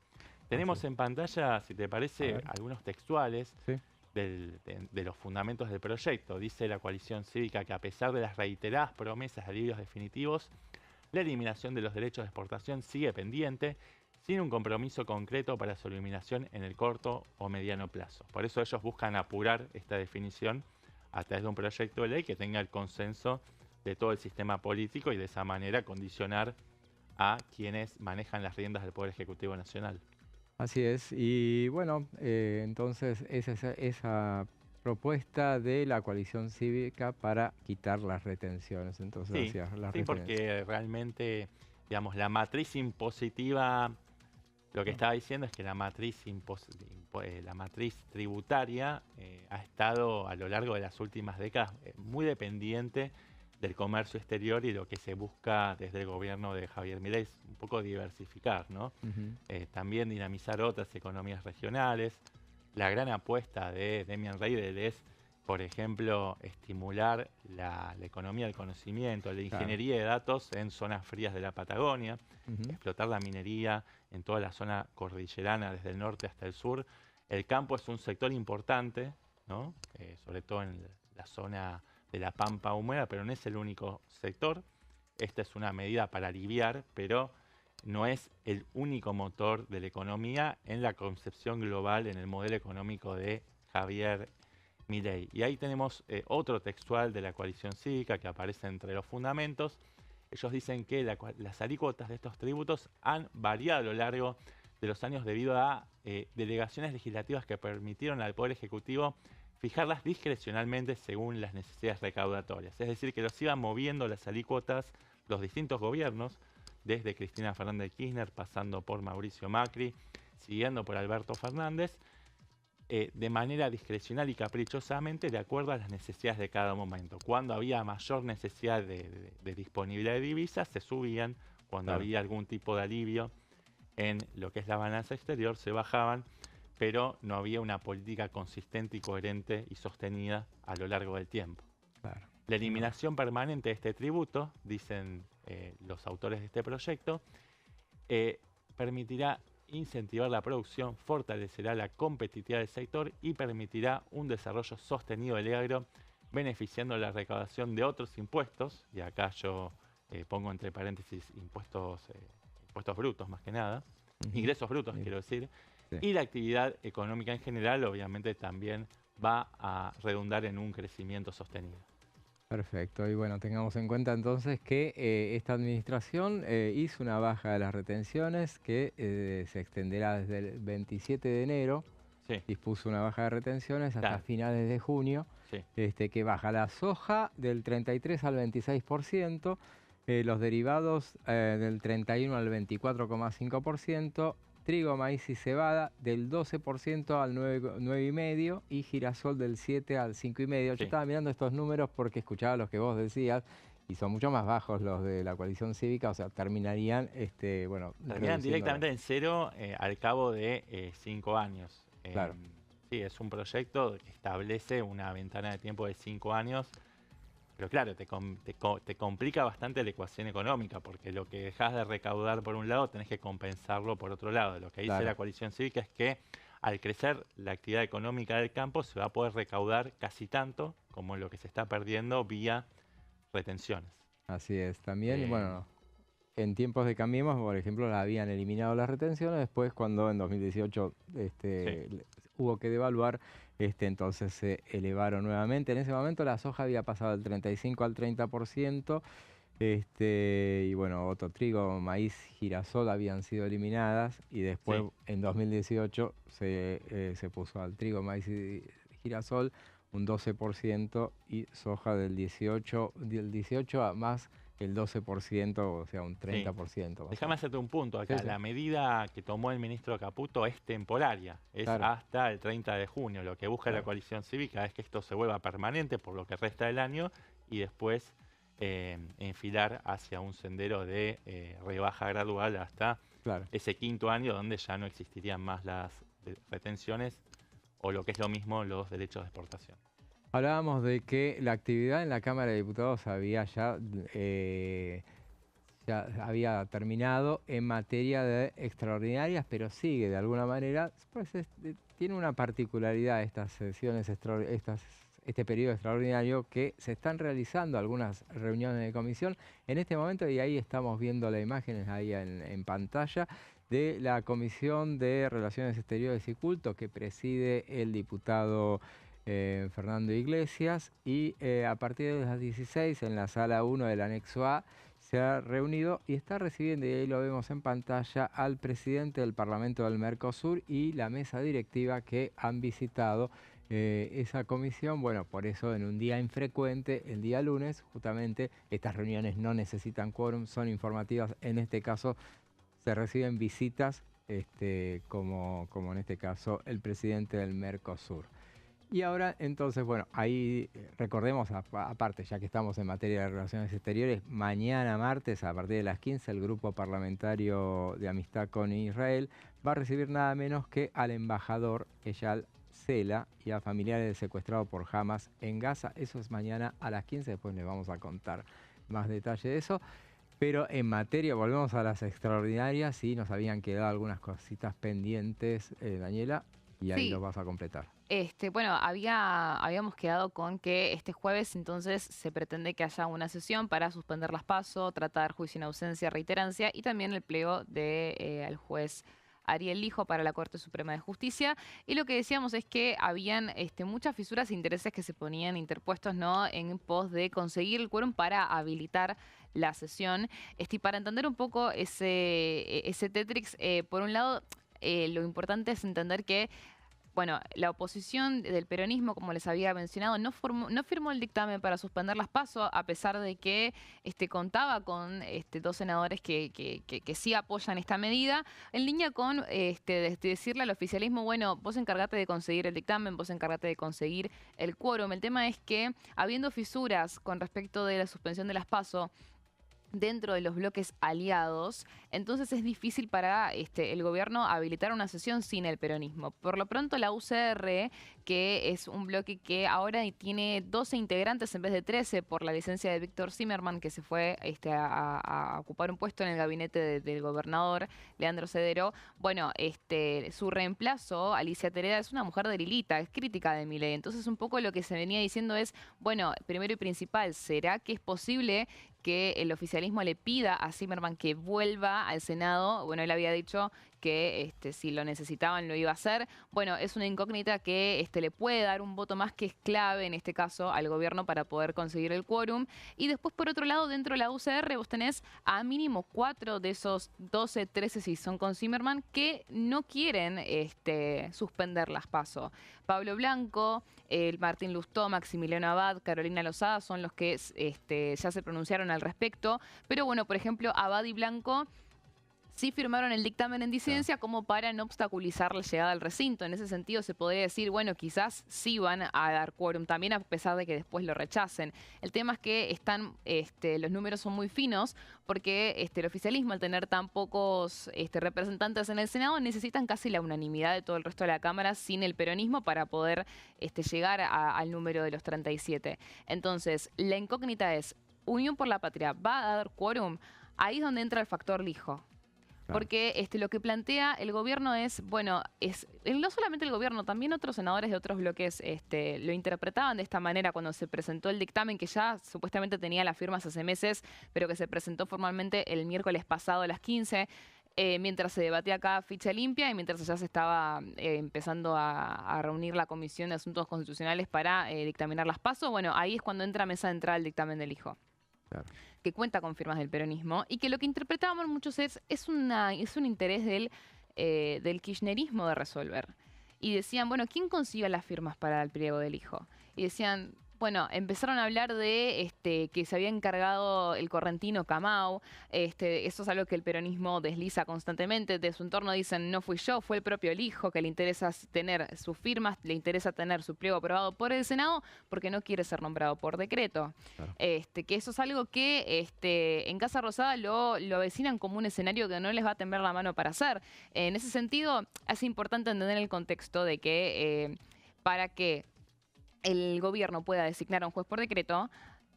Speaker 2: Tenemos en pantalla, si te parece, algunos textuales
Speaker 1: Sí.
Speaker 2: de los fundamentos del proyecto. Dice la coalición cívica que a pesar de las reiteradas promesas de alivios definitivos, la eliminación de los derechos de exportación sigue pendiente, sin un compromiso concreto para su eliminación en el corto o mediano plazo. Por eso ellos buscan apurar esta definición a través de un proyecto de ley que tenga el consenso de todo el sistema político y de esa manera condicionar a quienes manejan las riendas del Poder Ejecutivo Nacional.
Speaker 1: Así es, y bueno, entonces esa propuesta de la coalición cívica para quitar las retenciones. Entonces,
Speaker 2: Sí,
Speaker 1: hacías la
Speaker 2: sí,
Speaker 1: referencia.
Speaker 2: porque realmente, digamos, la matriz impositiva, lo que estaba diciendo es que la matriz tributaria ha estado a lo largo de las últimas décadas muy dependiente del comercio exterior y lo que se busca desde el gobierno de Javier Milei es un poco diversificar, ¿no?
Speaker 1: Ujú.
Speaker 2: También dinamizar otras economías regionales. La gran apuesta de Demian Reidel es, por ejemplo, estimular la economía del conocimiento, la ingeniería de datos en zonas frías de la Patagonia,
Speaker 1: Ujú.
Speaker 2: explotar la minería en toda la zona cordillerana, desde el norte hasta el sur. El campo es un sector importante, ¿no? Sobre todo en la zona de la pampa húmeda, pero no es el único sector. Esta es una medida para aliviar, pero no es el único motor de la economía en la concepción global, en el modelo económico de Javier Milei. Y ahí tenemos otro textual de la coalición cívica que aparece entre los fundamentos. Ellos dicen que las alícuotas de estos tributos han variado a lo largo de los años debido a delegaciones legislativas que permitieron al Poder Ejecutivo fijarlas discrecionalmente según las necesidades recaudatorias. Es decir, que los iban moviendo las alícuotas los distintos gobiernos, desde Cristina Fernández de Kirchner, pasando por Mauricio Macri, siguiendo por Alberto Fernández, de manera discrecional y caprichosamente de acuerdo a las necesidades de cada momento. Cuando había mayor necesidad de disponibilidad de divisas, se subían. Cuando había algún tipo de alivio en lo que es la balanza exterior, se bajaban, pero no había una política consistente y coherente y sostenida a lo largo del tiempo.
Speaker 1: Claro.
Speaker 2: La eliminación permanente de este tributo, dicen los autores de este proyecto, permitirá incentivar la producción, fortalecerá la competitividad del sector y permitirá un desarrollo sostenido del agro, beneficiando la recaudación de otros impuestos, y acá yo pongo entre paréntesis impuestos brutos más que nada, ingresos brutos quiero decir, y la actividad económica en general obviamente también va a redundar en un crecimiento sostenido.
Speaker 1: Perfecto, y bueno, tengamos en cuenta entonces que esta administración hizo una baja de las retenciones que se extenderá desde el 27 de enero, dispuso una baja de retenciones hasta finales de junio, que baja la soja del 33 al 26%, los derivados del 31 al 24,5%, trigo, maíz y cebada del 12% al 9,5% y girasol del 7 al 5,5%. Yo estaba mirando estos números porque escuchaba los que vos decías y son mucho más bajos los de la coalición cívica, o sea, terminarían,
Speaker 2: terminan directamente en cero al cabo de 5 años.
Speaker 1: Claro.
Speaker 2: Sí, es un proyecto que establece una ventana de tiempo de 5 años. Pero claro, te complica bastante la ecuación económica, porque lo que dejas de recaudar por un lado tenés que compensarlo por otro lado. Lo que dice la coalición cívica es que al crecer la actividad económica del campo se va a poder recaudar casi tanto como lo que se está perdiendo vía retenciones.
Speaker 1: Así es. También, bueno, en tiempos de Cambiemos, por ejemplo, habían eliminado las retenciones. Después, cuando en 2018 hubo que devaluar, entonces se elevaron nuevamente. En ese momento la soja había pasado del 35 al 30%. Y bueno, otro trigo, maíz, girasol habían sido eliminadas. Y después, en 2018, se puso al trigo, maíz y girasol un 12% y soja del 18 a más el 12%, o sea, un 30%.
Speaker 2: Déjame hacerte un punto acá. La medida que tomó el ministro Caputo es temporaria, es hasta el 30 de junio. Lo que busca la coalición cívica es que esto se vuelva permanente por lo que resta del año y después enfilar hacia un sendero de rebaja gradual hasta ese quinto año donde ya no existirían más las retenciones o lo que es lo mismo los derechos de exportación.
Speaker 1: Hablábamos de que la actividad en la Cámara de Diputados había ya ya había terminado en materia de extraordinarias, pero sigue de alguna manera, pues tiene una particularidad estas sesiones, este periodo extraordinario, que se están realizando algunas reuniones de comisión en este momento, y ahí estamos viendo las imágenes ahí en pantalla, de la Comisión de Relaciones Exteriores y Culto que preside el diputado Fernando Iglesias, y a partir de las 16 en la sala 1 del anexo A se ha reunido y está recibiendo, y ahí lo vemos en pantalla, al presidente del Parlamento del Mercosur y la mesa directiva que han visitado esa comisión. Bueno, por eso en un día infrecuente, el día lunes, justamente estas reuniones no necesitan quórum, son informativas. En este caso se reciben visitas, como en este caso el presidente del Mercosur. Y ahora, entonces, bueno, ahí recordemos, aparte, ya que estamos en materia de relaciones exteriores, mañana martes, a partir de las 15, el Grupo Parlamentario de Amistad con Israel va a recibir nada menos que al embajador Eyal Sela y a familiares del secuestrado por Hamas en Gaza. Eso es mañana a las 15, después les vamos a contar más detalle de eso. Pero en materia, volvemos a las extraordinarias, sí, nos habían quedado algunas cositas pendientes, Daniela, y ahí lo vas a completar.
Speaker 3: Bueno, habíamos quedado con que este jueves entonces se pretende que haya una sesión para suspender las PASO, tratar juicio en ausencia, reiterancia y también el pliego del juez Ariel Lijo para la Corte Suprema de Justicia. Y lo que decíamos es que habían muchas fisuras e intereses que se ponían interpuestos, ¿no?, en pos de conseguir el quórum para habilitar la sesión. Y para entender un poco ese Tetrix, por un lado, lo importante es entender que, bueno, la oposición del peronismo, como les había mencionado, no firmó el dictamen para suspender las PASO, a pesar de que contaba con 2 senadores que sí apoyan esta medida, en línea con decirle al oficialismo, bueno, vos encargate de conseguir el dictamen, vos encargate de conseguir el quórum. El tema es que, habiendo fisuras con respecto de la suspensión de las PASO dentro de los bloques aliados, entonces es difícil para el gobierno habilitar una sesión sin el peronismo. Por lo pronto, la UCR, que es un bloque que ahora tiene 12 integrantes en vez de 13 por la licencia de Víctor Zimmerman, que se fue a ocupar un puesto en el gabinete del gobernador Leandro Cedero. Bueno, su reemplazo, Alicia Tereda, es una mujer derilita, es crítica de Milei. Entonces, un poco lo que se venía diciendo es, bueno, primero y principal, ¿será que es posible que el oficialismo le pida a Zimmerman que vuelva al Senado? Bueno, él había dicho que si lo necesitaban lo iba a hacer. Bueno, es una incógnita que le puede dar un voto más, que es clave en este caso al gobierno para poder conseguir el quórum. Y después, por otro lado, dentro de la UCR vos tenés a mínimo 4 de esos 12, 13 si son con Zimmerman, que no quieren suspender las PASO. Pablo Blanco, Martín Lustó, Maximiliano Abad, Carolina Lozada son los que ya se pronunciaron al respecto. Pero bueno, por ejemplo, Abad y Blanco sí firmaron el dictamen en disidencia como para no obstaculizar la llegada al recinto. En ese sentido se podría decir, bueno, quizás sí van a dar quórum también, a pesar de que después lo rechacen. El tema es que los números son muy finos, porque el oficialismo, al tener tan pocos representantes en el Senado, necesitan casi la unanimidad de todo el resto de la Cámara sin el peronismo para poder llegar al número de los 37. Entonces, la incógnita es, Unión por la Patria, ¿va a dar quórum? Ahí es donde entra el factor Lijo. Porque lo que plantea el gobierno es, bueno, no solamente el gobierno, también otros senadores de otros bloques lo interpretaban de esta manera cuando se presentó el dictamen, que ya supuestamente tenía las firmas hace meses, pero que se presentó formalmente el miércoles pasado a las 15, mientras se debatía acá ficha limpia y mientras ya se estaba empezando a reunir la Comisión de Asuntos Constitucionales para dictaminar las PASO. Bueno, ahí es cuando entra a mesa de entrada el dictamen del Lijo. Claro. Que cuenta con firmas del peronismo y que lo que interpretábamos muchos es un interés del kirchnerismo de resolver. Y decían, bueno, ¿quién consigue las firmas para el pliego del Lijo? Y decían, bueno, empezaron a hablar de que se había encargado el correntino Camau. Eso es algo que el peronismo desliza constantemente. De su entorno dicen, no fui yo, fue el propio Lijo, que le interesa tener sus firmas, le interesa tener su pliego aprobado por el Senado, porque no quiere ser nombrado por decreto. Claro. Que eso es algo que en Casa Rosada lo avecinan como un escenario que no les va a temblar la mano para hacer. En ese sentido, es importante entender el contexto de que para que el gobierno pueda designar a un juez por decreto,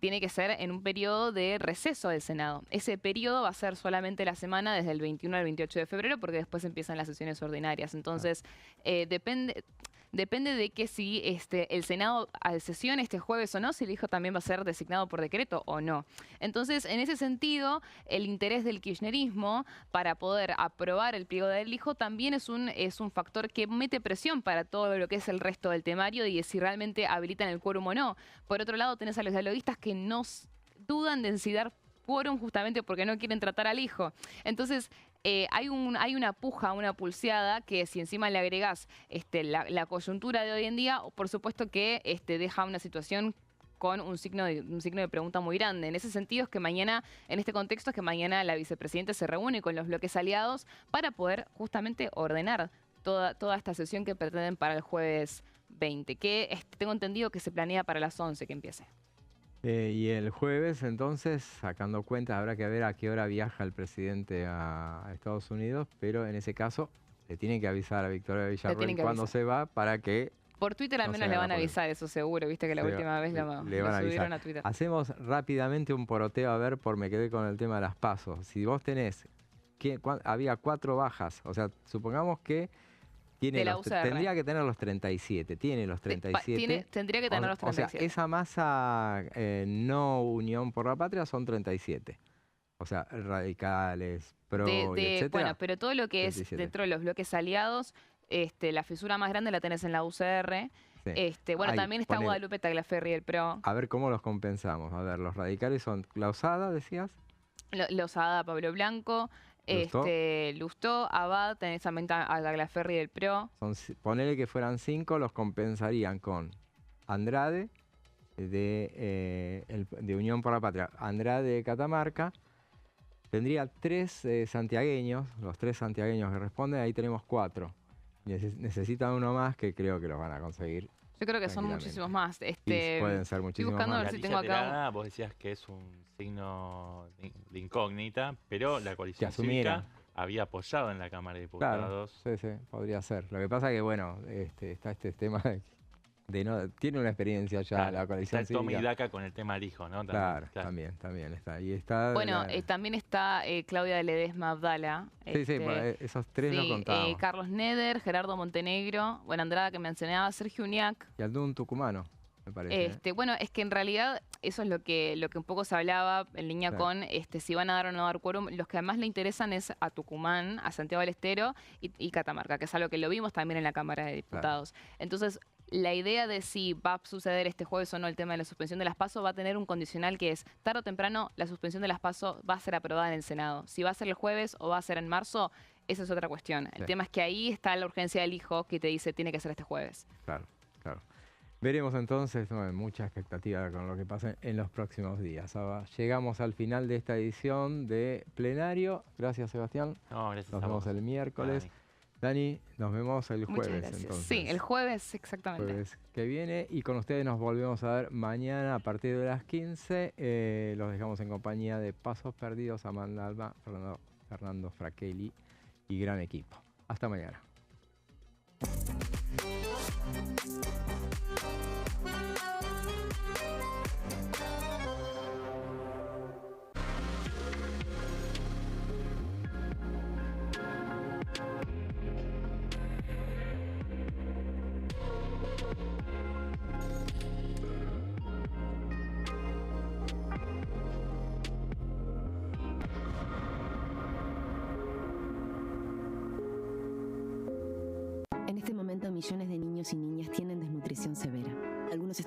Speaker 3: tiene que ser en un periodo de receso del Senado. Ese periodo va a ser solamente la semana desde el 21 al 28 de febrero, porque después empiezan las sesiones ordinarias. Entonces, depende de que si el Senado sesione este jueves o no, si el hijo también va a ser designado por decreto o no. Entonces, en ese sentido, el interés del kirchnerismo para poder aprobar el pliego del hijo también es un factor que mete presión para todo lo que es el resto del temario y de si realmente habilitan el quórum o no. Por otro lado, tenés a los dialoguistas que no dudan de si dar quórum justamente porque no quieren tratar al hijo. Entonces, hay una puja, una pulseada que si encima le agregás la coyuntura de hoy en día, por supuesto que deja una situación con un signo de pregunta muy grande. En ese sentido es que mañana, en este contexto, es que mañana la vicepresidenta se reúne con los bloques aliados para poder justamente ordenar toda esta sesión que pretenden para el jueves 20, que tengo entendido que se planea para las 11 que empiece.
Speaker 1: Y el jueves, entonces, sacando cuentas, habrá que ver a qué hora viaja el presidente a Estados Unidos, pero en ese caso le tienen que avisar a Victoria Villarruel cuándo se va para que...
Speaker 3: Por Twitter al menos le van a avisar, eso seguro, viste que la última vez
Speaker 1: le van a
Speaker 3: subieron a Twitter.
Speaker 1: Hacemos rápidamente un poroteo, a ver, me quedé con el tema de las pasos. Si vos tenés, había 4 bajas, o sea, supongamos que tendría que tener los 37, tiene los 37.
Speaker 3: Tendría que tener los 37.
Speaker 1: O sea, esa masa no Unión por la Patria son 37. O sea, radicales, PRO, etcétera.
Speaker 3: Bueno, pero todo lo que 37. Es dentro de los bloques aliados, la fisura más grande la tenés en la UCR. Sí. Bueno, también está Guadalupe Tagliaferri y el PRO.
Speaker 1: A ver cómo los compensamos. A ver, los radicales son Lausada, decías.
Speaker 3: Lausada, Pablo Blanco. Lustó, Abad, tenés también a Tagliaferri del PRO.
Speaker 1: Ponele que fueran 5, los compensarían con Andrade de Unión por la Patria, Andrade de Catamarca, tendría 3 santiagueños, los 3 santiagueños que responden, ahí tenemos 4. Necesitan uno más que creo que los van a conseguir.
Speaker 3: Yo creo que son muchísimos más.
Speaker 1: Pueden ser muchísimos más.
Speaker 3: Estoy buscando a ver si tengo acá.
Speaker 2: Vos decías que es un signo de incógnita, pero la coalición cívica había apoyado en la Cámara de Diputados.
Speaker 1: Claro, sí, claro. Ser. Lo que pasa es que, bueno, está este tema de no tiene una experiencia ya la coalición
Speaker 2: cívica. Está el toma y daca con el tema del hijo, ¿no?
Speaker 1: También está. Y está
Speaker 3: bueno, también está Claudia de Ledesma Abdala.
Speaker 1: Esos 3 lo contábamos.
Speaker 3: Carlos Neder, Gerardo Montenegro, bueno, Andrada que mencionaba, Sergio Uñac.
Speaker 1: Y algún tucumano, me parece.
Speaker 3: Bueno, es que en realidad eso es lo que un poco se hablaba en línea con si van a dar o no dar quórum. Los que además le interesan es a Tucumán, a Santiago del Estero y Catamarca, que es algo que lo vimos también en la Cámara de Diputados. Entonces, la idea de si va a suceder este jueves o no el tema de la suspensión de las PASO va a tener un condicional que es, tarde o temprano, la suspensión de las PASO va a ser aprobada en el Senado. Si va a ser el jueves o va a ser en marzo, esa es otra cuestión. El tema es que ahí está la urgencia del hijo que te dice tiene que ser este jueves.
Speaker 1: Claro. Veremos entonces, mucha expectativa con lo que pase en los próximos días. Ahora, llegamos al final de esta edición de Plenario. Gracias, Sebastián.
Speaker 2: Gracias.
Speaker 1: Nos vemos el miércoles. Dani, nos vemos el jueves entonces.
Speaker 3: Sí, el jueves exactamente.
Speaker 1: Jueves que viene y con ustedes nos volvemos a ver mañana a partir de las 15. Los dejamos en compañía de Pasos Perdidos, Amanda Alba, Fernando Fraquelli y gran equipo. Hasta mañana.
Speaker 6: En este momento millones de niños y niñas tienen desnutrición severa. Algunos están